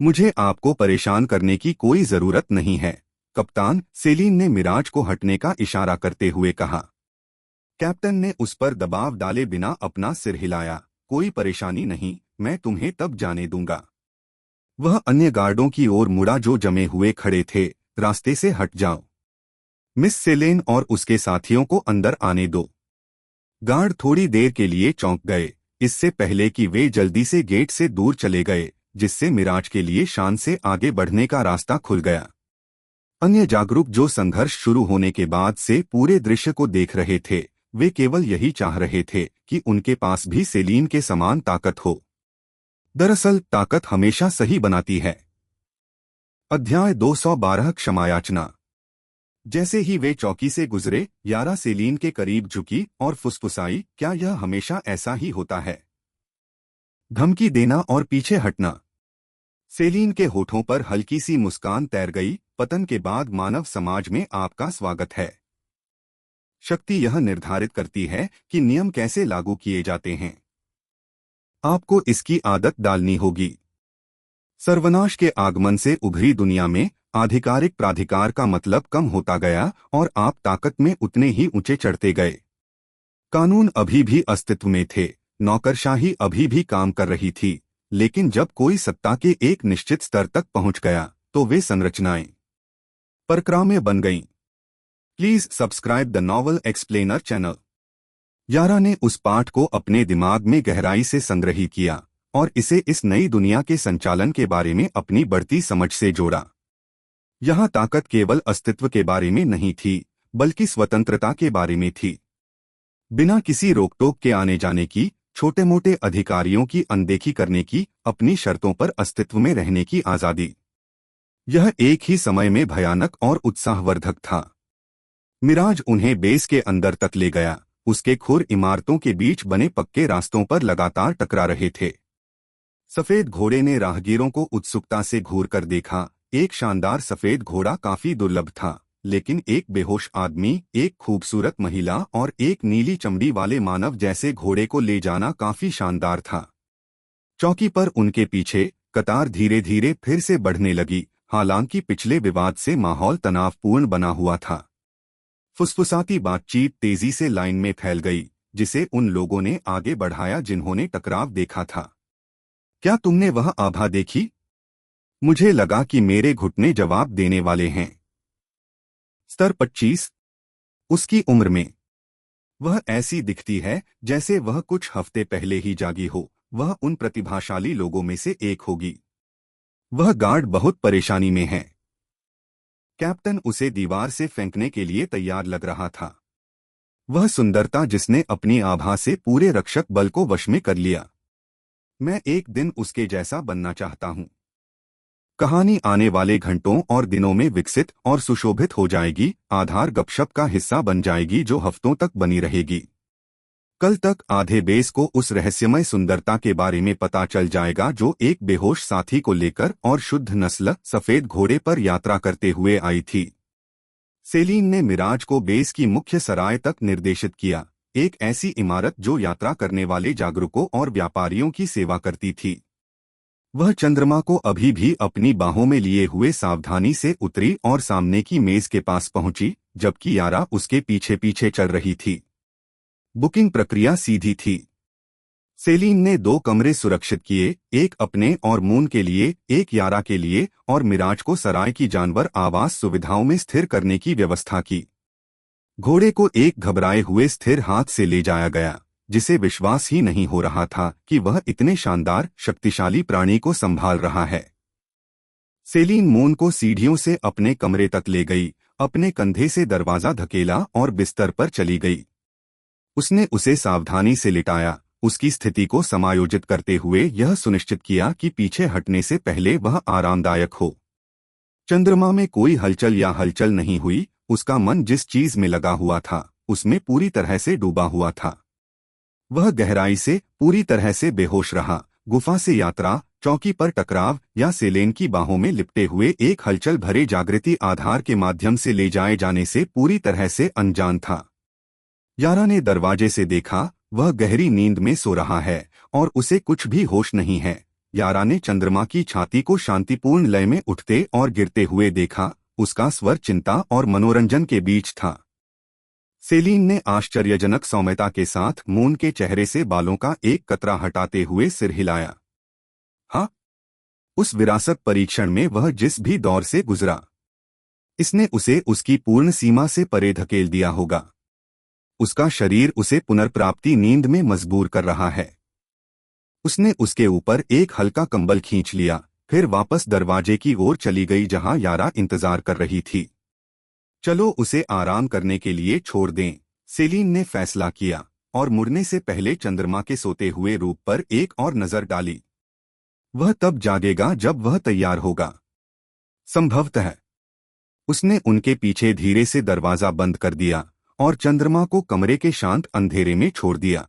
मुझे आपको परेशान करने की कोई जरूरत नहीं है, कप्तान। सेलीन ने मिराज को हटने का इशारा करते हुए कहा। कैप्टन ने उस पर दबाव डाले बिना अपना सिर हिलाया। कोई परेशानी नहीं, मैं तुम्हें तब जाने दूंगा। वह अन्य गार्डों की ओर मुड़ा जो जमे हुए खड़े थे। रास्ते से हट जाओ। मिस सेलेन और उसके साथियों को अंदर आने दो। गार्ड थोड़ी देर के लिए चौंक गए, इससे पहले कि वे जल्दी से गेट से दूर चले गए, जिससे मिराज के लिए शान से आगे बढ़ने का रास्ता खुल गया। अन्य जागरूक जो संघर्ष शुरू होने के बाद से पूरे दृश्य को देख रहे थे, वे केवल यही चाह रहे थे कि उनके पास भी सेलीन के समान ताकत हो। दरअसल ताकत हमेशा सही बनाती है। अध्याय 212 क्षमायाचना। जैसे ही वे चौकी से गुजरे, यारा सेलीन के करीब झुकी और फुसफुसाई, क्या यह हमेशा ऐसा ही होता है? धमकी देना और पीछे हटना। सेलीन के होठों पर हल्की सी मुस्कान तैर गई। पतन के बाद मानव समाज में आपका स्वागत है। शक्ति यह निर्धारित करती है कि नियम कैसे लागू किए जाते हैं। आपको इसकी आदत डालनी होगी। सर्वनाश के आगमन से उभरी दुनिया में आधिकारिक प्राधिकार का मतलब कम होता गया और आप ताकत में उतने ही ऊंचे चढ़ते गए। कानून अभी भी अस्तित्व में थे, नौकरशाही अभी भी काम कर रही थी, लेकिन जब कोई सत्ता के एक निश्चित स्तर तक पहुंच गया तो वे संरचनाएं परक्राम्य बन गईं। Please subscribe the novel explainer channel. यारा ने उस पाठ को अपने दिमाग में गहराई से संग्रहित किया और इसे इस नई दुनिया के संचालन के बारे में अपनी बढ़ती समझ से जोड़ा। यहाँ ताकत केवल अस्तित्व के बारे में नहीं थी, बल्कि स्वतंत्रता के बारे में थी। बिना किसी रोक-टोक के आने जाने की, छोटे मोटे अधिकारियों की अनदेखी करने की, अपनी शर्तों पर अस्तित्व में रहने की आजादी। यह एक ही समय में भयानक और उत्साहवर्धक था। मिराज उन्हें बेस के अंदर तक ले गया। उसके खुर इमारतों के बीच बने पक्के रास्तों पर लगातार टकरा रहे थे। सफेद घोड़े ने राहगीरों को उत्सुकता से घूर कर देखा। एक शानदार सफेद घोड़ा काफी दुर्लभ था, लेकिन एक बेहोश आदमी, एक खूबसूरत महिला और एक नीली चमड़ी वाले मानव जैसे घोड़े को ले जाना काफी शानदार था। चौकी पर उनके पीछे कतार धीरे धीरे फिर से बढ़ने लगी, हालांकि पिछले विवाद से माहौल तनावपूर्ण बना हुआ था। फुसफुसाती बातचीत तेजी से लाइन में फैल गई, जिसे उन लोगों ने आगे बढ़ाया जिन्होंने टकराव देखा था। क्या तुमने वह आभा देखी? मुझे लगा कि मेरे घुटने जवाब देने वाले हैं। स्तर 25। उसकी उम्र में वह ऐसी दिखती है जैसे वह कुछ हफ्ते पहले ही जागी हो। वह उन प्रतिभाशाली लोगों में से एक होगी। वह गार्ड बहुत परेशानी में है। कैप्टन उसे दीवार से फेंकने के लिए तैयार लग रहा था। वह सुंदरता जिसने अपनी आभा से पूरे रक्षक बल को वश में कर लिया। मैं एक दिन उसके जैसा बनना चाहता हूं। कहानी आने वाले घंटों और दिनों में विकसित और सुशोभित हो जाएगी। आधार गपशप का हिस्सा बन जाएगी जो हफ्तों तक बनी रहेगी। कल तक आधे बेस को उस रहस्यमय सुंदरता के बारे में पता चल जाएगा जो एक बेहोश साथी को लेकर और शुद्ध नस्ल सफेद घोड़े पर यात्रा करते हुए आई थी। सेलीन ने मिराज को बेस की मुख्य सराय तक निर्देशित किया, एक ऐसी इमारत जो यात्रा करने वाले जागरूकों और व्यापारियों की सेवा करती थी। वह चंद्रमा को अभी भी अपनी बाहों में लिए हुए सावधानी से उतरी और सामने की मेज के पास पहुंची, जबकि यारा उसके पीछे पीछे चल रही थी। बुकिंग प्रक्रिया सीधी थी। सेलीन ने 2 कमरे सुरक्षित किए, एक अपने और मून के लिए, एक यारा के लिए, और मिराज को सराय की जानवर आवास सुविधाओं में स्थिर करने की व्यवस्था की। घोड़े को एक घबराए हुए स्थिर हाथ से ले जाया गया, जिसे विश्वास ही नहीं हो रहा था कि वह इतने शानदार शक्तिशाली प्राणी को संभाल रहा है। सेलीन मून को सीढ़ियों से अपने कमरे तक ले गई, अपने कंधे से दरवाजा धकेला और बिस्तर पर चली गई। उसने उसे सावधानी से लिटाया, उसकी स्थिति को समायोजित करते हुए यह सुनिश्चित किया कि पीछे हटने से पहले वह आरामदायक हो। चंद्रमा में कोई हलचल नहीं हुई। उसका मन जिस चीज में लगा हुआ था उसमें पूरी तरह से डूबा हुआ था। वह गहराई से पूरी तरह से बेहोश रहा। गुफा से यात्रा, चौकी पर टकराव या सेलेन की बाहों में लिपटे हुए एक हलचल भरे जागृति आधार के माध्यम से ले जाए जाने से पूरी तरह से अनजान था। यारा ने दरवाजे से देखा, वह गहरी नींद में सो रहा है और उसे कुछ भी होश नहीं है। यारा ने चंद्रमा की छाती को शांतिपूर्ण लय में उठते और गिरते हुए देखा। उसका स्वर चिंता और मनोरंजन के बीच था। सेलीन ने आश्चर्यजनक सौम्यता के साथ मून के चेहरे से बालों का एक कतरा हटाते हुए सिर हिलाया। हाँ, उस विरासत परीक्षण में वह जिस भी दौर से गुजरा, इसने उसे उसकी पूर्ण सीमा से परे धकेल दिया होगा। उसका शरीर उसे पुनर्प्राप्ति नींद में मजबूर कर रहा है। उसने उसके ऊपर एक हल्का कंबल खींच लिया, फिर वापस दरवाजे की ओर चली गई जहां यारा इंतजार कर रही थी। चलो उसे आराम करने के लिए छोड़ दें, सेलीन ने फैसला किया और मुड़ने से पहले चंद्रमा के सोते हुए रूप पर एक और नजर डाली। वह तब जागेगा जब वह तैयार होगा। संभवतः उसने उनके पीछे धीरे से दरवाजा बंद कर दिया और चंद्रमा को कमरे के शांत अंधेरे में छोड़ दिया।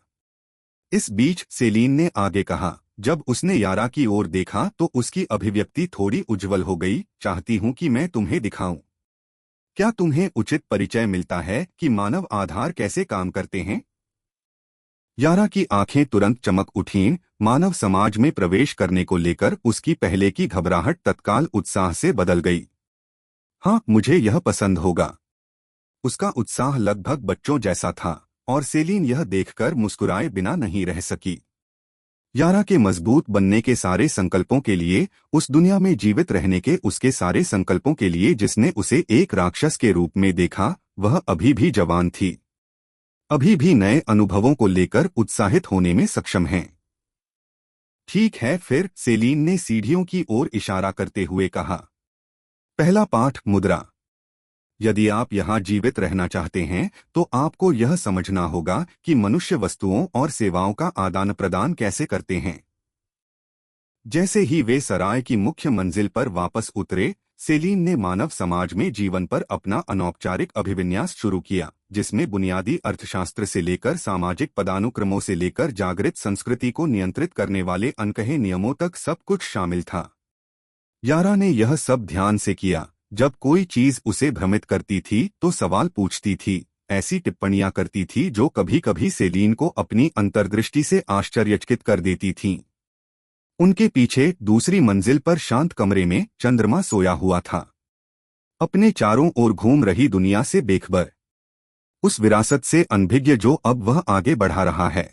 इस बीच सेलीन ने आगे कहा, जब उसने यारा की ओर देखा तो उसकी अभिव्यक्ति थोड़ी उज्जवल हो गई। चाहती हूं कि मैं तुम्हें दिखाऊं। क्या तुम्हें उचित परिचय मिलता है कि मानव आधार कैसे काम करते हैं? यारा की आंखें तुरंत चमक उठीं। मानव समाज में प्रवेश करने को लेकर उसकी पहले की घबराहट तत्काल उत्साह से बदल गई। हाँ, मुझे यह पसंद होगा। उसका उत्साह लगभग बच्चों जैसा था और सेलीन यह देखकर मुस्कुराए बिना नहीं रह सकी। यारा के मजबूत बनने के सारे संकल्पों के लिए, उस दुनिया में जीवित रहने के उसके सारे संकल्पों के लिए जिसने उसे एक राक्षस के रूप में देखा, वह अभी भी जवान थी, अभी भी नए अनुभवों को लेकर उत्साहित होने में सक्षम है। ठीक है फिर, सेलीन ने सीढ़ियों की ओर इशारा करते हुए कहा। पहला पाठ, मुद्रा। यदि आप यहाँ जीवित रहना चाहते हैं तो आपको यह समझना होगा कि मनुष्य वस्तुओं और सेवाओं का आदान प्रदान कैसे करते हैं। जैसे ही वे सराय की मुख्य मंजिल पर वापस उतरे, सेलीन ने मानव समाज में जीवन पर अपना अनौपचारिक अभिविन्यास शुरू किया, जिसमें बुनियादी अर्थशास्त्र से लेकर सामाजिक पदानुक्रमों से लेकर जागृत संस्कृति को नियंत्रित करने वाले अनकहे नियमों तक सब कुछ शामिल था। यारा ने यह सब ध्यान से किया। जब कोई चीज उसे भ्रमित करती थी तो सवाल पूछती थी, ऐसी टिप्पणियां करती थी जो कभी कभी सेलीन को अपनी अंतर्दृष्टि से आश्चर्यचकित कर देती थीं। उनके पीछे दूसरी मंजिल पर शांत कमरे में चंद्रमा सोया हुआ था, अपने चारों ओर घूम रही दुनिया से बेखबर, उस विरासत से अनभिज्ञ जो अब वह आगे बढ़ा रहा है।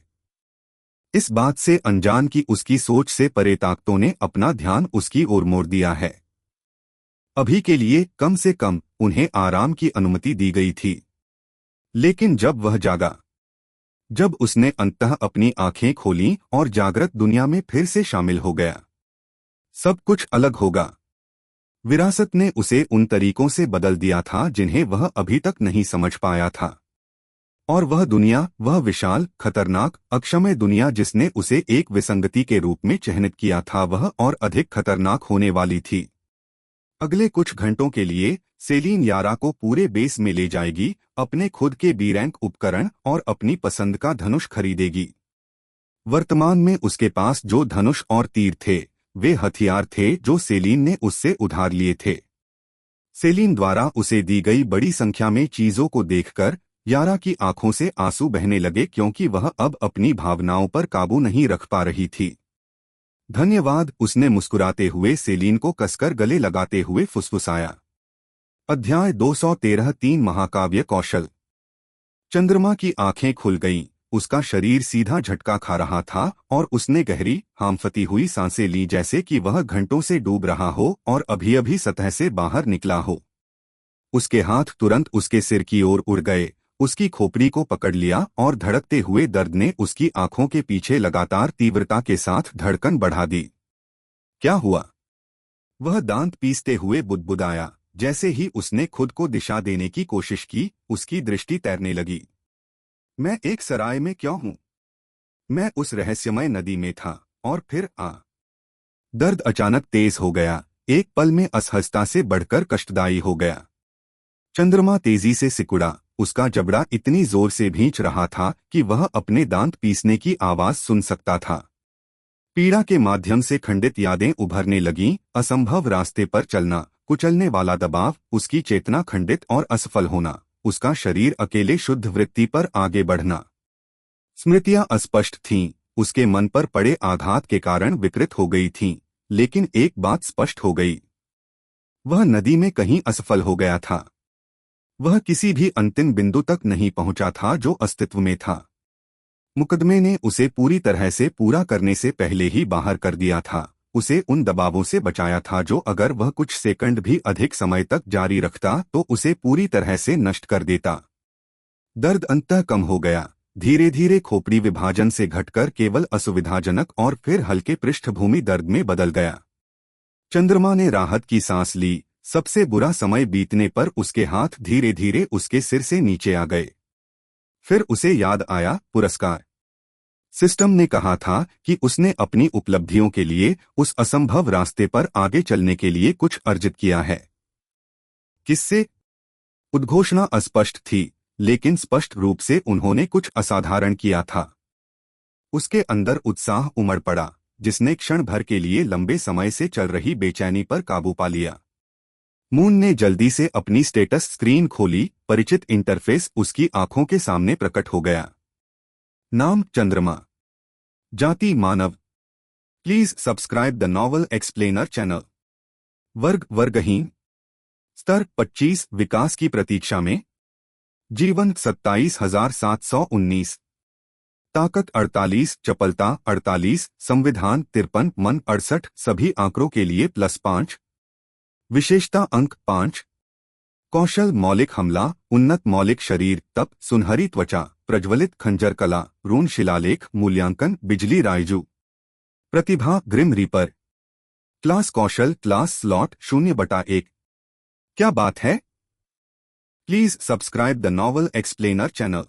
इस बात से अनजान की उसकी सोच से परे ताकतों ने अपना ध्यान उसकी ओर मोड़ दिया है। अभी के लिए कम से कम उन्हें आराम की अनुमति दी गई थी। लेकिन जब वह जागा, जब उसने अंततः अपनी आंखें खोलीं और जागृत दुनिया में फिर से शामिल हो गया, सब कुछ अलग होगा। विरासत ने उसे उन तरीकों से बदल दिया था जिन्हें वह अभी तक नहीं समझ पाया था। और वह दुनिया, वह विशाल, खतरनाक, अक्षमय दुनिया जिसने उसे एक विसंगति के रूप में चिह्नित किया था, वह और अधिक खतरनाक होने वाली थी। अगले कुछ घंटों के लिए सेलीन यारा को पूरे बेस में ले जाएगी, अपने खुद के बी रैंक उपकरण और अपनी पसंद का धनुष खरीदेगी। वर्तमान में उसके पास जो धनुष और तीर थे, वे हथियार थे जो सेलीन ने उससे उधार लिए थे। सेलीन द्वारा उसे दी गई बड़ी संख्या में चीजों को देखकर यारा की आंखों से आंसू बहने लगे, क्योंकि वह अब अपनी भावनाओं पर काबू नहीं रख पा रही थी। धन्यवाद, उसने मुस्कुराते हुए सेलीन को कसकर गले लगाते हुए फुसफुसाया। अध्याय 213, 3 महाकाव्य कौशल। चंद्रमा की आंखें खुल गईं, उसका शरीर सीधा झटका खा रहा था और उसने गहरी, हांफती हुई सांसें ली, जैसे कि वह घंटों से डूब रहा हो और अभी अभी सतह से बाहर निकला हो। उसके हाथ तुरंत उसके सिर की ओर उड़ गए, उसकी खोपड़ी को पकड़ लिया और धड़कते हुए दर्द ने उसकी आंखों के पीछे लगातार तीव्रता के साथ धड़कन बढ़ा दी। क्या हुआ? वह दांत पीसते हुए बुदबुदाया। जैसे ही उसने खुद को दिशा देने की कोशिश की, उसकी दृष्टि तैरने लगी। मैं एक सराय में क्यों हूं? मैं उस रहस्यमय नदी में था और फिर दर्द अचानक तेज हो गया, एक पल में असहजता से बढ़कर कष्टदायी हो गया। चंद्रमा तेजी से सिकुड़ा, उसका जबड़ा इतनी जोर से भींच रहा था कि वह अपने दांत पीसने की आवाज सुन सकता था। पीड़ा के माध्यम से खंडित यादें उभरने लगीं, असंभव रास्ते पर चलना, कुचलने वाला दबाव, उसकी चेतना खंडित और असफल होना, उसका शरीर अकेले शुद्ध वृत्ति पर आगे बढ़ना। स्मृतियां अस्पष्ट थीं, उसके मन पर पड़े आघात के कारण विकृत हो गई थीं, लेकिन एक बात स्पष्ट हो गई, वह नदी में कहीं असफल हो गया था। वह किसी भी अंतिम बिंदु तक नहीं पहुंचा था जो अस्तित्व में था। मुकदमे ने उसे पूरी तरह से पूरा करने से पहले ही बाहर कर दिया था, उसे उन दबावों से बचाया था जो अगर वह कुछ सेकंड भी अधिक समय तक जारी रखता तो उसे पूरी तरह से नष्ट कर देता। दर्द अंततः कम हो गया, धीरे धीरे खोपड़ी विभाजन से घटकर केवल असुविधाजनक और फिर हल्के पृष्ठभूमि दर्द में बदल गया। चंद्रमा ने राहत की सांस ली। सबसे बुरा समय बीतने पर उसके हाथ धीरे धीरे उसके सिर से नीचे आ गए। फिर उसे याद आया, पुरस्कार। सिस्टम ने कहा था कि उसने अपनी उपलब्धियों के लिए उस असंभव रास्ते पर आगे चलने के लिए कुछ अर्जित किया है। किससे? उद्घोषणा अस्पष्ट थी, लेकिन स्पष्ट रूप से उन्होंने कुछ असाधारण किया था। उसके अंदर उत्साह उमड़ पड़ा, जिसने क्षण भर के लिए लंबे समय से चल रही बेचैनी पर काबू पा लिया। मून ने जल्दी से अपनी स्टेटस स्क्रीन खोली। परिचित इंटरफेस उसकी आंखों के सामने प्रकट हो गया। नाम चंद्रमा, जाति मानव। Please subscribe the novel explainer channel. वर्ग वर्गहीन। स्तर 25, विकास की प्रतीक्षा में। जीवन 27,719। ताकत 48, चपलता 48, संविधान 53, मन 68, सभी आंकड़ों के लिए +5। विशेषता अंक 5। कौशल मौलिक हमला, उन्नत मौलिक शरीर, तप, सुनहरी त्वचा, प्रज्वलित खंजर कला, रून शिलालेख, मूल्यांकन बिजली रायजू। प्रतिभा ग्रिम रीपर। क्लास कौशल, क्लास स्लॉट 0/1। क्या बात है? Please subscribe the novel explainer channel.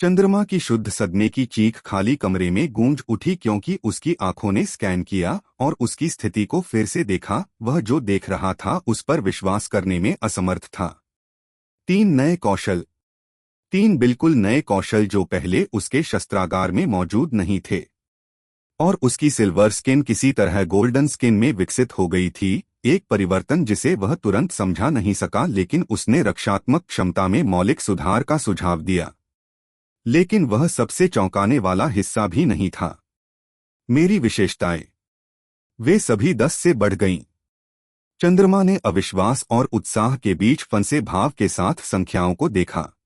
चंद्रमा की शुद्ध सदमे की चीख खाली कमरे में गूंज उठी, क्योंकि उसकी आंखों ने स्कैन किया और उसकी स्थिति को फिर से देखा। वह जो देख रहा था उस पर विश्वास करने में असमर्थ था। 3 नए कौशल। 3 बिल्कुल नए कौशल जो पहले उसके शस्त्रागार में मौजूद नहीं थे। और उसकी सिल्वर स्किन किसी तरह गोल्डन स्किन में विकसित हो गई थी। एक परिवर्तन जिसे वह तुरंत समझा नहीं सका, लेकिन उसने रक्षात्मक क्षमता में मौलिक सुधार का सुझाव दिया। लेकिन वह सबसे चौंकाने वाला हिस्सा भी नहीं था। मेरी विशेषताएं, वे सभी 10 से बढ़ गईं। चंद्रमा ने अविश्वास और उत्साह के बीच फंसे भाव के साथ संख्याओं को देखा।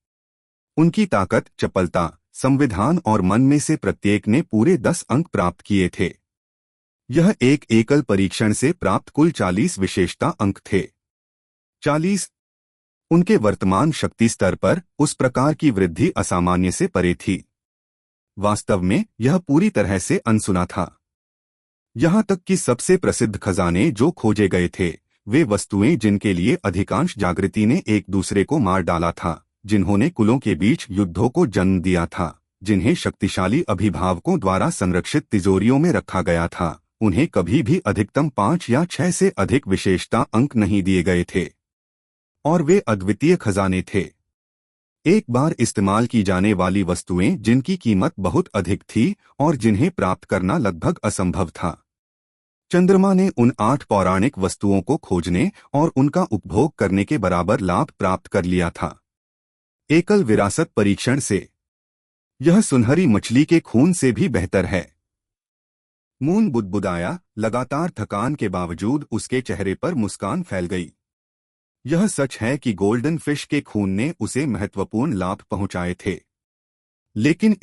उनकी ताकत, चपलता, संविधान और मन में से प्रत्येक ने पूरे 10 अंक प्राप्त किए थे। यह एक एकल परीक्षण से प्राप्त कुल 40 विशेषता अंक थे। 40। उनके वर्तमान शक्ति स्तर पर उस प्रकार की वृद्धि असामान्य से परे थी। वास्तव में यह पूरी तरह से अनसुना था। यहां तक कि सबसे प्रसिद्ध खजाने जो खोजे गए थे, वे वस्तुएं जिनके लिए अधिकांश जागृति ने एक दूसरे को मार डाला था, जिन्होंने कुलों के बीच युद्धों को जन्म दिया था, जिन्हें शक्तिशाली अभिभावकों द्वारा संरक्षित तिजोरियों में रखा गया था, उन्हें कभी भी अधिकतम 5 या 6 से अधिक विशेषता अंक नहीं दिए गए थे। और वे अद्वितीय खजाने थे। एक बार इस्तेमाल की जाने वाली वस्तुएं जिनकी कीमत बहुत अधिक थी और जिन्हें प्राप्त करना लगभग असंभव था। चंद्रमा ने उन 8 पौराणिक वस्तुओं को खोजने और उनका उपभोग करने के बराबर लाभ प्राप्त कर लिया था। एकल विरासत परीक्षण से। यह सुनहरी मछली के खून से भी बेहतर है। मून बुदबुदाया। लगातार थकान के बावजूद उसके चेहरे पर मुस्कान फैल गई। यह सच है कि गोल्डन फिश के खून ने उसे महत्वपूर्ण लाभ पहुंचाए थे, लेकिन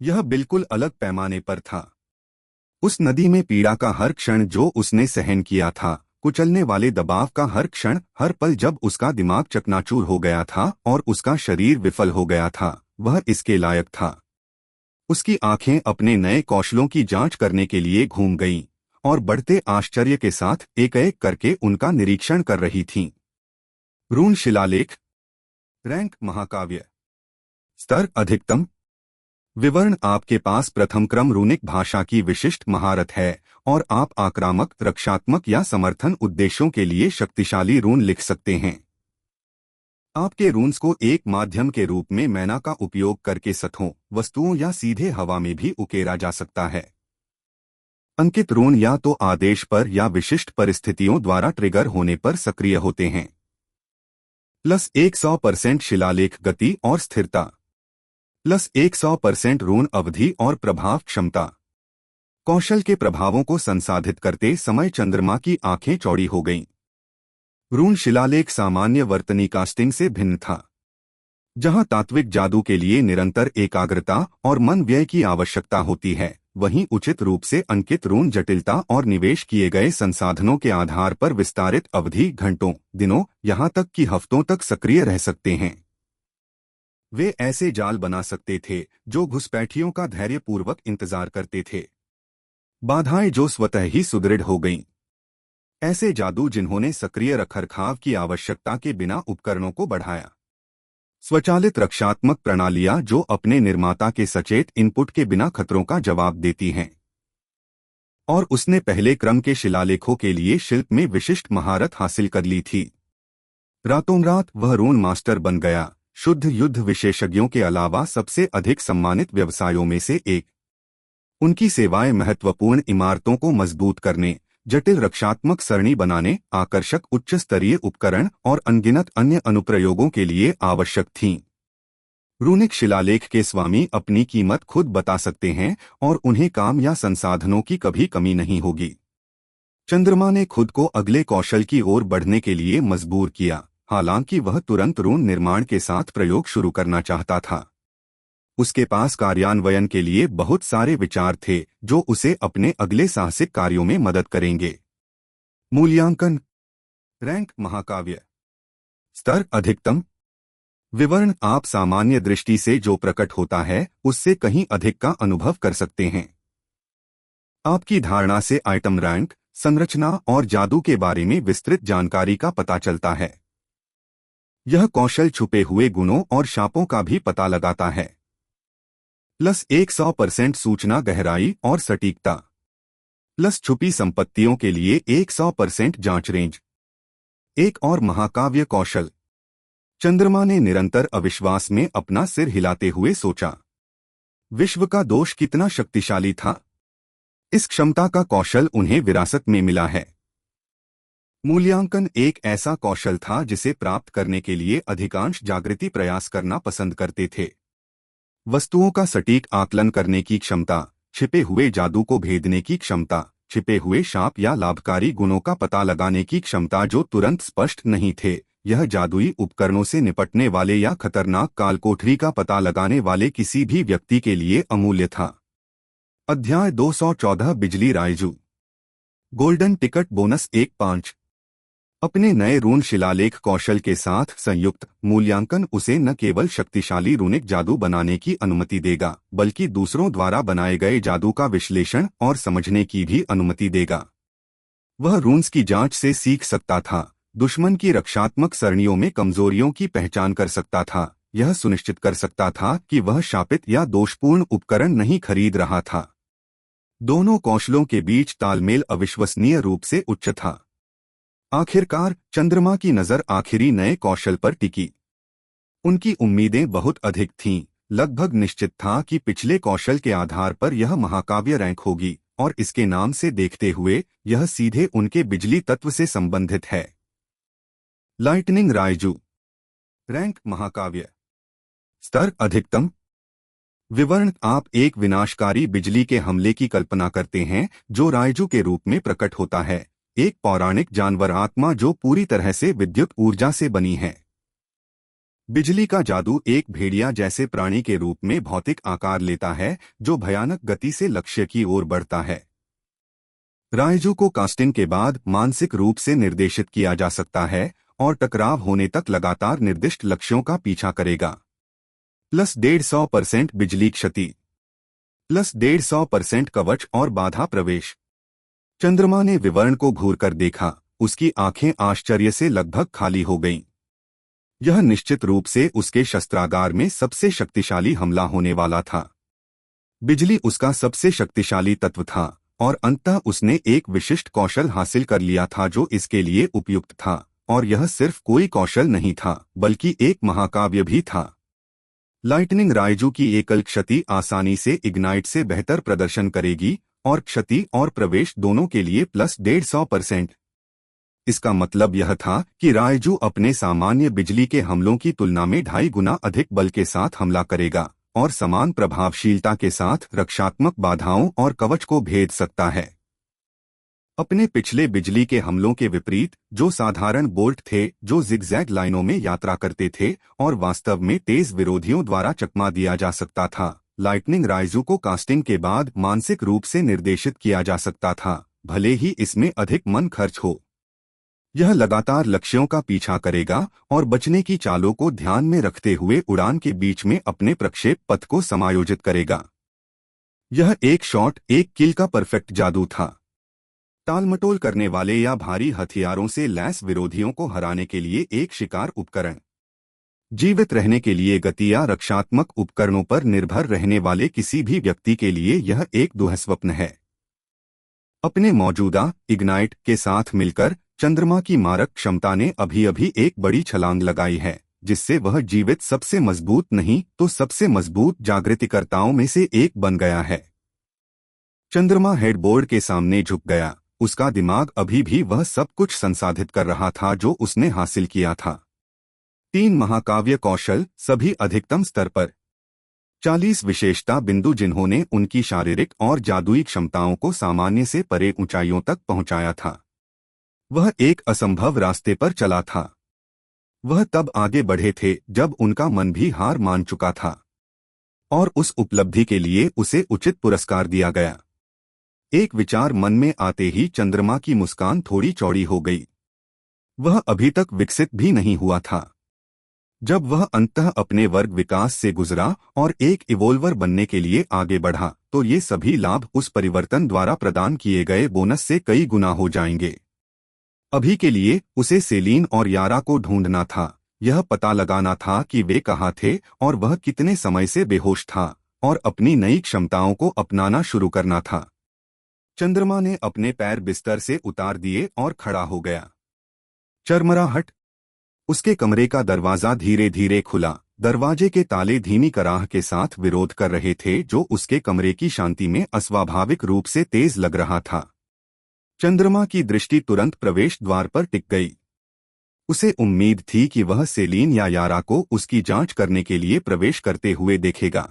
यह बिल्कुल अलग पैमाने पर था। उस नदी में पीड़ा का हर क्षण जो उसने सहन किया था, कुचलने वाले दबाव का हर क्षण, हर पल जब उसका दिमाग चकनाचूर हो गया था और उसका शरीर विफल हो गया था, वह इसके लायक था। उसकी आंखें अपने नए कौशलों की जांच करने के लिए घूम गईं और बढ़ते आश्चर्य के साथ एक-एक करके उनका निरीक्षण कर रही थीं। रून शिलालेख। रैंक महाकाव्य। स्तर अधिकतम। विवरण आपके पास प्रथम क्रम रूनिक भाषा की विशिष्ट महारत है और आप आक्रामक, रक्षात्मक या समर्थन उद्देश्यों के लिए शक्तिशाली रून लिख सकते हैं। आपके रून्स को एक माध्यम के रूप में मैना का उपयोग करके सतहों, वस्तुओं या सीधे हवा में भी उकेरा जा सकता है। अंकित रून या तो आदेश पर या विशिष्ट परिस्थितियों द्वारा ट्रिगर होने पर सक्रिय होते हैं। +100% शिलालेख गति और स्थिरता। +100% रून अवधि और प्रभाव क्षमता। कौशल के प्रभावों को संसाधित करते समय चंद्रमा की आंखें चौड़ी हो गईं। रून शिलालेख सामान्य वर्तनी कास्टिंग से भिन्न था। जहां तात्विक जादू के लिए निरंतर एकाग्रता और मन व्यय की आवश्यकता होती है, वहीं उचित रूप से अंकित रून जटिलता और निवेश किए गए संसाधनों के आधार पर विस्तारित अवधि घंटों, दिनों, यहां तक कि हफ्तों तक सक्रिय रह सकते हैं। वे ऐसे जाल बना सकते थे जो घुसपैठियों का धैर्यपूर्वक इंतजार करते थे। बाधाएं जो स्वतः ही सुदृढ़ हो गईं। ऐसे जादू जिन्होंने सक्रिय रखरखाव की आवश्यकता के बिना उपकरणों को बढ़ाया। स्वचालित रक्षात्मक प्रणालियां जो अपने निर्माता के सचेत इनपुट के बिना खतरों का जवाब देती हैं। और उसने पहले क्रम के शिलालेखों के लिए शिल्प में विशिष्ट महारत हासिल कर ली थी। रातों रात वह रून मास्टर बन गया, शुद्ध युद्ध विशेषज्ञों के अलावा सबसे अधिक सम्मानित व्यवसायों में से एक। उनकी सेवाएं महत्वपूर्ण इमारतों को मजबूत करने, जटिल रक्षात्मक सरणी बनाने, आकर्षक उच्च स्तरीय उपकरण और अनगिनत अन्य अनुप्रयोगों के लिए आवश्यक थीं। रूनिक शिलालेख के स्वामी अपनी कीमत खुद बता सकते हैं और उन्हें काम या संसाधनों की कभी कमी नहीं होगी। चंद्रमा ने खुद को अगले कौशल की ओर बढ़ने के लिए मजबूर किया, हालांकि वह तुरंत रून निर्माण के साथ प्रयोग शुरू करना चाहता था। उसके पास कार्यान्वयन के लिए बहुत सारे विचार थे जो उसे अपने अगले साहसिक कार्यों में मदद करेंगे। मूल्यांकन। रैंक महाकाव्य। स्तर अधिकतम। विवरण। आप सामान्य दृष्टि से जो प्रकट होता है उससे कहीं अधिक का अनुभव कर सकते हैं। आपकी धारणा से आइटम रैंक, संरचना और जादू के बारे में विस्तृत जानकारी का पता चलता है। यह कौशल छुपे हुए गुणों और शापों का भी पता लगाता है। प्लस 100% सूचना गहराई और सटीकता। प्लस छुपी संपत्तियों के लिए 100% जांच रेंज। एक और महाकाव्य कौशल। चंद्रमा ने निरंतर अविश्वास में अपना सिर हिलाते हुए सोचा, विश्व का दोष कितना शक्तिशाली था। इस क्षमता का कौशल उन्हें विरासत में मिला है। मूल्यांकन। एक ऐसा कौशल था जिसे प्राप्त करने के लिए अधिकांश जागृति प्रयास करना पसंद करते थे। वस्तुओं का सटीक आकलन करने की क्षमता, छिपे हुए जादू को भेदने की क्षमता, छिपे हुए शाप या लाभकारी गुणों का पता लगाने की क्षमता जो तुरंत स्पष्ट नहीं थे, यह जादुई उपकरणों से निपटने वाले या खतरनाक कालकोठरी का पता लगाने वाले किसी भी व्यक्ति के लिए अमूल्य था। अध्याय 214 बिजली रायजू। Golden ticket bonus 1-5। अपने नए रून शिलालेख कौशल के साथ संयुक्त मूल्यांकन उसे न केवल शक्तिशाली रूनिक जादू बनाने की अनुमति देगा, बल्कि दूसरों द्वारा बनाए गए जादू का विश्लेषण और समझने की भी अनुमति देगा। वह रून्स की जांच से सीख सकता था, दुश्मन की रक्षात्मक सरणियों में कमजोरियों की पहचान कर सकता था, यह सुनिश्चित कर सकता था कि वह शापित या दोषपूर्ण उपकरण नहीं खरीद रहा था। दोनों कौशलों के बीच तालमेल अविश्वसनीय रूप से उच्च था। आखिरकार चंद्रमा की नजर आखिरी नए कौशल पर टिकी। उनकी उम्मीदें बहुत अधिक थीं, लगभग निश्चित था कि पिछले कौशल के आधार पर यह महाकाव्य रैंक होगी, और इसके नाम से देखते हुए यह सीधे उनके बिजली तत्व से संबंधित है। लाइटनिंग रायजू। रैंक महाकाव्य। स्तर अधिकतम। विवरण। आप एक विनाशकारी बिजली के हमले की कल्पना करते हैं जो रायजू के रूप में प्रकट होता है, एक पौराणिक जानवर आत्मा जो पूरी तरह से विद्युत ऊर्जा से बनी है। बिजली का जादू एक भेड़िया जैसे प्राणी के रूप में भौतिक आकार लेता है जो भयानक गति से लक्ष्य की ओर बढ़ता है। रायजू को कास्टिंग के बाद मानसिक रूप से निर्देशित किया जा सकता है और टकराव होने तक लगातार निर्दिष्ट लक्ष्यों का पीछा करेगा। प्लस 150% बिजली क्षति। प्लस 150% कवच और बाधा प्रवेश। चंद्रमा ने विवरण को घूरकर देखा, उसकी आंखें आश्चर्य से लगभग खाली हो गईं। यह निश्चित रूप से उसके शस्त्रागार में सबसे शक्तिशाली हमला होने वाला था। बिजली उसका सबसे शक्तिशाली तत्व था और अंततः उसने एक विशिष्ट कौशल हासिल कर लिया था जो इसके लिए उपयुक्त था, और यह सिर्फ कोई कौशल नहीं था बल्कि एक महाकाव्य भी था। लाइटनिंग रायजू की एकल क्षति आसानी से इग्नाइट से बेहतर प्रदर्शन करेगी और क्षति और प्रवेश दोनों के लिए प्लस 150%। इसका मतलब यह था कि रायजू अपने सामान्य बिजली के हमलों की तुलना में 2.5 गुना अधिक बल के साथ हमला करेगा और समान प्रभावशीलता के साथ रक्षात्मक बाधाओं और कवच को भेद सकता है। अपने पिछले बिजली के हमलों के विपरीत, जो साधारण बोल्ट थे जो जिगजैग लाइनों में यात्रा करते थे और वास्तव में तेज विरोधियों द्वारा चकमा दिया जा सकता था, लाइटनिंग रायजू को कास्टिंग के बाद मानसिक रूप से निर्देशित किया जा सकता था, भले ही इसमें अधिक मन खर्च हो। यह लगातार लक्ष्यों का पीछा करेगा और बचने की चालों को ध्यान में रखते हुए उड़ान के बीच में अपने प्रक्षेप पथ को समायोजित करेगा। यह एक शॉट एक किल का परफेक्ट जादू था। टालमटोल करने वाले या भारी हथियारों से लैस विरोधियों को हराने के लिए एक शिकार उपकरण। जीवित रहने के लिए गति या रक्षात्मक उपकरणों पर निर्भर रहने वाले किसी भी व्यक्ति के लिए यह एक दुःस्वप्न है। अपने मौजूदा इग्नाइट के साथ मिलकर चंद्रमा की मारक क्षमता ने अभी अभी एक बड़ी छलांग लगाई है, जिससे वह जीवित सबसे मजबूत नहीं तो सबसे मजबूत जागृतिकर्ताओं में से एक बन गया है। चंद्रमा हेडबोर्ड के सामने झुक गया। उसका दिमाग अभी भी वह सब कुछ संसाधित कर रहा था जो उसने हासिल किया था। 3 महाकाव्य कौशल, सभी अधिकतम स्तर पर। 40 विशेषता बिंदु जिन्होंने उनकी शारीरिक और जादुई क्षमताओं को सामान्य से परे ऊंचाइयों तक पहुंचाया था। वह एक असंभव रास्ते पर चला था। वह तब आगे बढ़े थे जब उनका मन भी हार मान चुका था, और उस उपलब्धि के लिए उसे उचित पुरस्कार दिया गया। एक विचार मन में आते ही चंद्रमा की मुस्कान थोड़ी चौड़ी हो गई। वह अभी तक विकसित भी नहीं हुआ था। जब वह अंततः अपने वर्ग विकास से गुजरा और एक इवोल्वर बनने के लिए आगे बढ़ा, तो ये सभी लाभ उस परिवर्तन द्वारा प्रदान किए गए बोनस से कई गुना हो जाएंगे। अभी के लिए उसे सेलीन और यारा को ढूंढना था। यह पता लगाना था कि वे कहाँ थे और वह कितने समय से बेहोश था, और अपनी नई क्षमताओं को अपनाना शुरू करना था। चंद्रमा ने अपने पैर बिस्तर से उतार दिए और खड़ा हो गया। चरमराहट। उसके कमरे का दरवाजा धीरे धीरे खुला। दरवाजे के ताले धीमी कराह के साथ विरोध कर रहे थे, जो उसके कमरे की शांति में अस्वाभाविक रूप से तेज लग रहा था। चंद्रमा की दृष्टि तुरंत प्रवेश द्वार पर टिक गई। उसे उम्मीद थी कि वह सेलीन या यारा को उसकी जांच करने के लिए प्रवेश करते हुए देखेगा।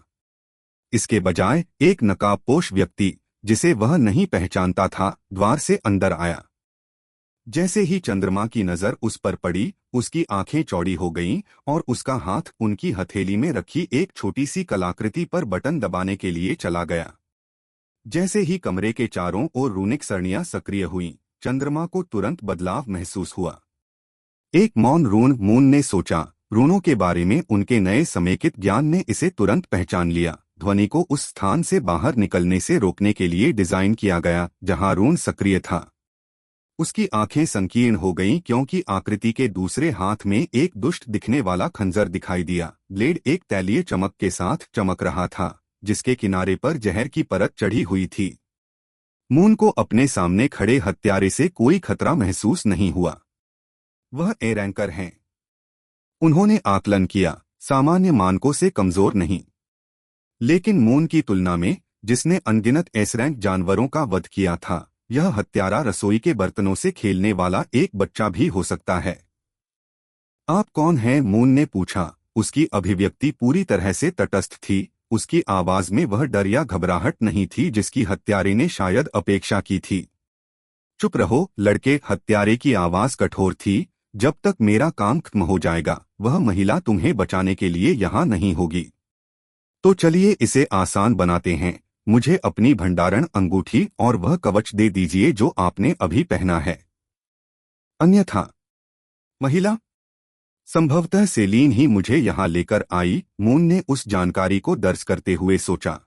इसके बजाय एक नकाबपोश व्यक्ति, जिसे वह नहीं पहचानता था, द्वार से अंदर आया। जैसे ही चंद्रमा की नजर उस पर पड़ी, उसकी आंखें चौड़ी हो गईं और उसका हाथ उनकी हथेली में रखी एक छोटी सी कलाकृति पर बटन दबाने के लिए चला गया। जैसे ही कमरे के चारों ओर रूनिक सरणियां सक्रिय हुईं, चंद्रमा को तुरंत बदलाव महसूस हुआ। एक मौन रून मून ने सोचा। रूनों के बारे में उनके नए समेकित ज्ञान ने इसे तुरंत पहचान लिया। ध्वनि को उस स्थान से बाहर निकलने से रोकने के लिए डिजाइन किया गया जहां रून सक्रिय था। उसकी आंखें संकीर्ण हो गईं क्योंकि आकृति के दूसरे हाथ में एक दुष्ट दिखने वाला खंजर दिखाई दिया। ब्लेड एक तैलीय चमक के साथ चमक रहा था, जिसके किनारे पर जहर की परत चढ़ी हुई थी। मून को अपने सामने खड़े हत्यारे से कोई खतरा महसूस नहीं हुआ। वह ए रैंकर हैं। उन्होंने आकलन किया, सामान्य मानकों से कमजोर नहीं। लेकिन मून की तुलना में, जिसने अनगिनत एस रैंक जानवरों का वध किया था, यह हत्यारा रसोई के बर्तनों से खेलने वाला एक बच्चा भी हो सकता है। आप कौन हैं? मून ने पूछा। उसकी अभिव्यक्ति पूरी तरह से तटस्थ थी। उसकी आवाज में वह डर या घबराहट नहीं थी जिसकी हत्यारे ने शायद अपेक्षा की थी। चुप रहो लड़के, हत्यारे की आवाज कठोर थी। जब तक मेरा काम खत्म हो जाएगा, वह महिला तुम्हें बचाने के लिए यहाँ नहीं होगी। तो चलिए इसे आसान बनाते हैं। मुझे अपनी भंडारण अंगूठी और वह कवच दे दीजिए जो आपने अभी पहना है। अन्यथा महिला, संभवतः सेलीन ही मुझे यहाँ लेकर आई। मून ने उस जानकारी को दर्ज करते हुए सोचा।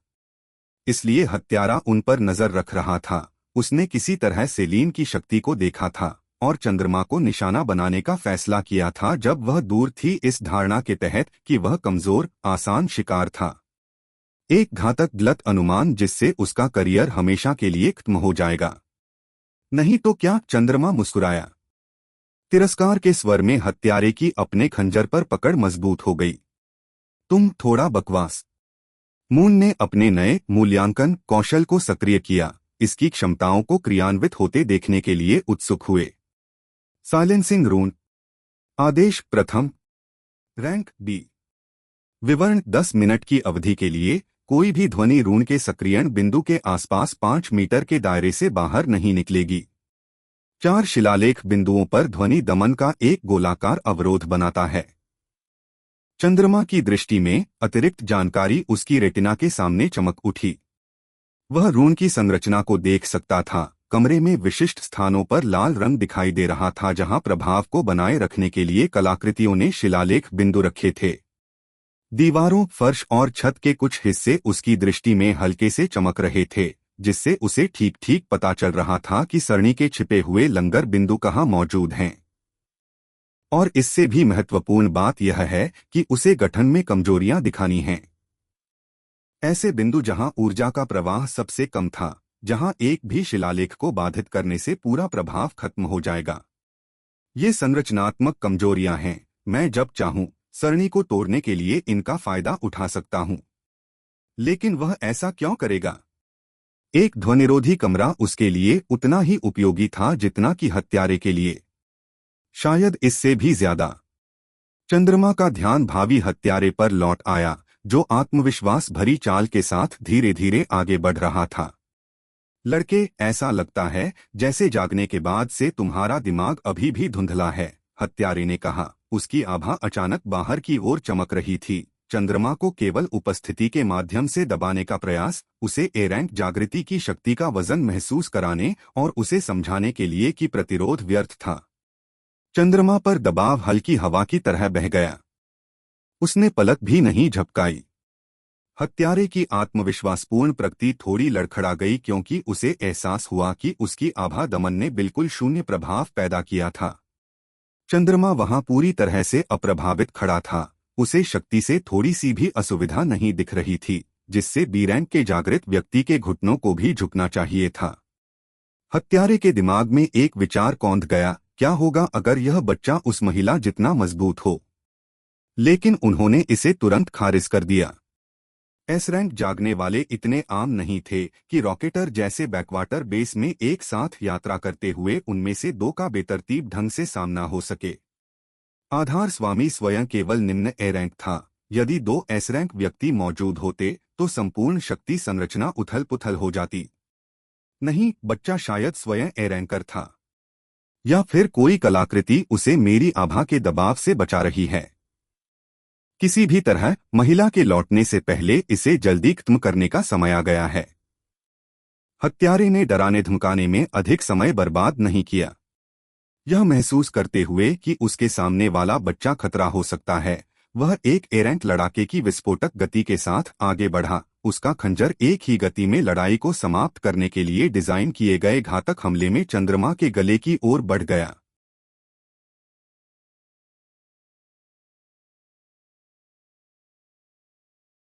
इसलिए हत्यारा उन पर नजर रख रहा था। उसने किसी तरह सेलीन की शक्ति को देखा था और चंद्रमा को निशाना बनाने का फैसला किया था जब वह दूर थी, इस धारणा के तहत कि वह कमजोर, आसान शिकार था। एक घातक गलत अनुमान जिससे उसका करियर हमेशा के लिए खत्म हो जाएगा। नहीं तो क्या? चंद्रमा मुस्कुराया। तिरस्कार के स्वर में हत्यारे की अपने खंजर पर पकड़ मजबूत हो गई। तुम थोड़ा बकवास। मून ने अपने नए मूल्यांकन कौशल को सक्रिय किया, इसकी क्षमताओं को क्रियान्वित होते देखने के लिए उत्सुक हुए। Silencing rune. आदेश प्रथम। Rank B. विवरण 10 मिनट की अवधि के लिए कोई भी ध्वनि रून के सक्रियण बिंदु के आसपास 5 मीटर के दायरे से बाहर नहीं निकलेगी। 4 शिलालेख बिंदुओं पर ध्वनि दमन का एक गोलाकार अवरोध बनाता है। चंद्रमा की दृष्टि में अतिरिक्त जानकारी उसकी रेटिना के सामने चमक उठी। वह रून की संरचना को देख सकता था। कमरे में विशिष्ट स्थानों पर लाल रंग दिखाई दे रहा था जहां प्रभाव को बनाए रखने के लिए कलाकृतियों ने शिलालेख बिंदु रखे थे। दीवारों, फर्श और छत के कुछ हिस्से उसकी दृष्टि में हल्के से चमक रहे थे, जिससे उसे ठीक ठीक पता चल रहा था कि सरणी के छिपे हुए लंगर बिंदु कहाँ मौजूद हैं। और इससे भी महत्वपूर्ण बात यह है कि उसे गठन में कमजोरियां दिखानी हैं। ऐसे बिंदु जहां ऊर्जा का प्रवाह सबसे कम था, जहां एक भी शिलालेख को बाधित करने से पूरा प्रभाव खत्म हो जाएगा। ये संरचनात्मक कमजोरियां हैं। मैं जब चाहूं सरणी को तोड़ने के लिए इनका फायदा उठा सकता हूं। लेकिन वह ऐसा क्यों करेगा? एक ध्वनिरोधी कमरा उसके लिए उतना ही उपयोगी था जितना कि हत्यारे के लिए, शायद इससे भी ज्यादा। चंद्रमा का ध्यान भावी हत्यारे पर लौट आया, जो आत्मविश्वास भरी चाल के साथ धीरे धीरे आगे बढ़ रहा था। लड़के, ऐसा लगता है जैसे जागने के बाद से तुम्हारा दिमाग अभी भी धुंधला है, हत्यारे ने कहा। उसकी आभा अचानक बाहर की ओर चमक रही थी। चंद्रमा को केवल उपस्थिति के माध्यम से दबाने का प्रयास, उसे ए रैंक जागृति की शक्ति का वजन महसूस कराने और उसे समझाने के लिए कि प्रतिरोध व्यर्थ था। चंद्रमा पर दबाव हल्की हवा की तरह बह गया। उसने पलक भी नहीं झपकाई। हत्यारे की आत्मविश्वासपूर्ण प्रकृति थोड़ी लड़खड़ा गई, क्योंकि उसे एहसास हुआ कि उसकी आभा दमन ने बिल्कुल शून्य प्रभाव पैदा किया था। चंद्रमा वहां पूरी तरह से अप्रभावित खड़ा था। उसे शक्ति से थोड़ी सी भी असुविधा नहीं दिख रही थी, जिससे बी रैंक के जागृत व्यक्ति के घुटनों को भी झुकना चाहिए था। हत्यारे के दिमाग में एक विचार कौंध गया, क्या होगा अगर यह बच्चा उस महिला जितना मजबूत हो? लेकिन उन्होंने इसे तुरंत खारिज कर दिया। एस रैंक जागने वाले इतने आम नहीं थे कि रॉकेटर जैसे बैकवाटर बेस में एक साथ यात्रा करते हुए उनमें से दो का बेतरतीब ढंग से सामना हो सके। आधार स्वामी स्वयं केवल निम्न ए रैंक था। यदि दो एस रैंक व्यक्ति मौजूद होते तो संपूर्ण शक्ति संरचना उथल पुथल हो जाती। नहीं, बच्चा शायद स्वयं ए रैंकर था, या फिर कोई कलाकृति उसे मेरी आभा के दबाव से बचा रही है। किसी भी तरह महिला के लौटने से पहले इसे जल्दी खत्म करने का समय आ गया है। हत्यारे ने डराने धमकाने में अधिक समय बर्बाद नहीं किया। यह महसूस करते हुए कि उसके सामने वाला बच्चा खतरा हो सकता है, वह एक ए रैंक लड़ाके की विस्फोटक गति के साथ आगे बढ़ा। उसका खंजर एक ही गति में लड़ाई को समाप्त करने के लिए डिजाइन किए गए घातक हमले में चंद्रमा के गले की ओर बढ़ गया।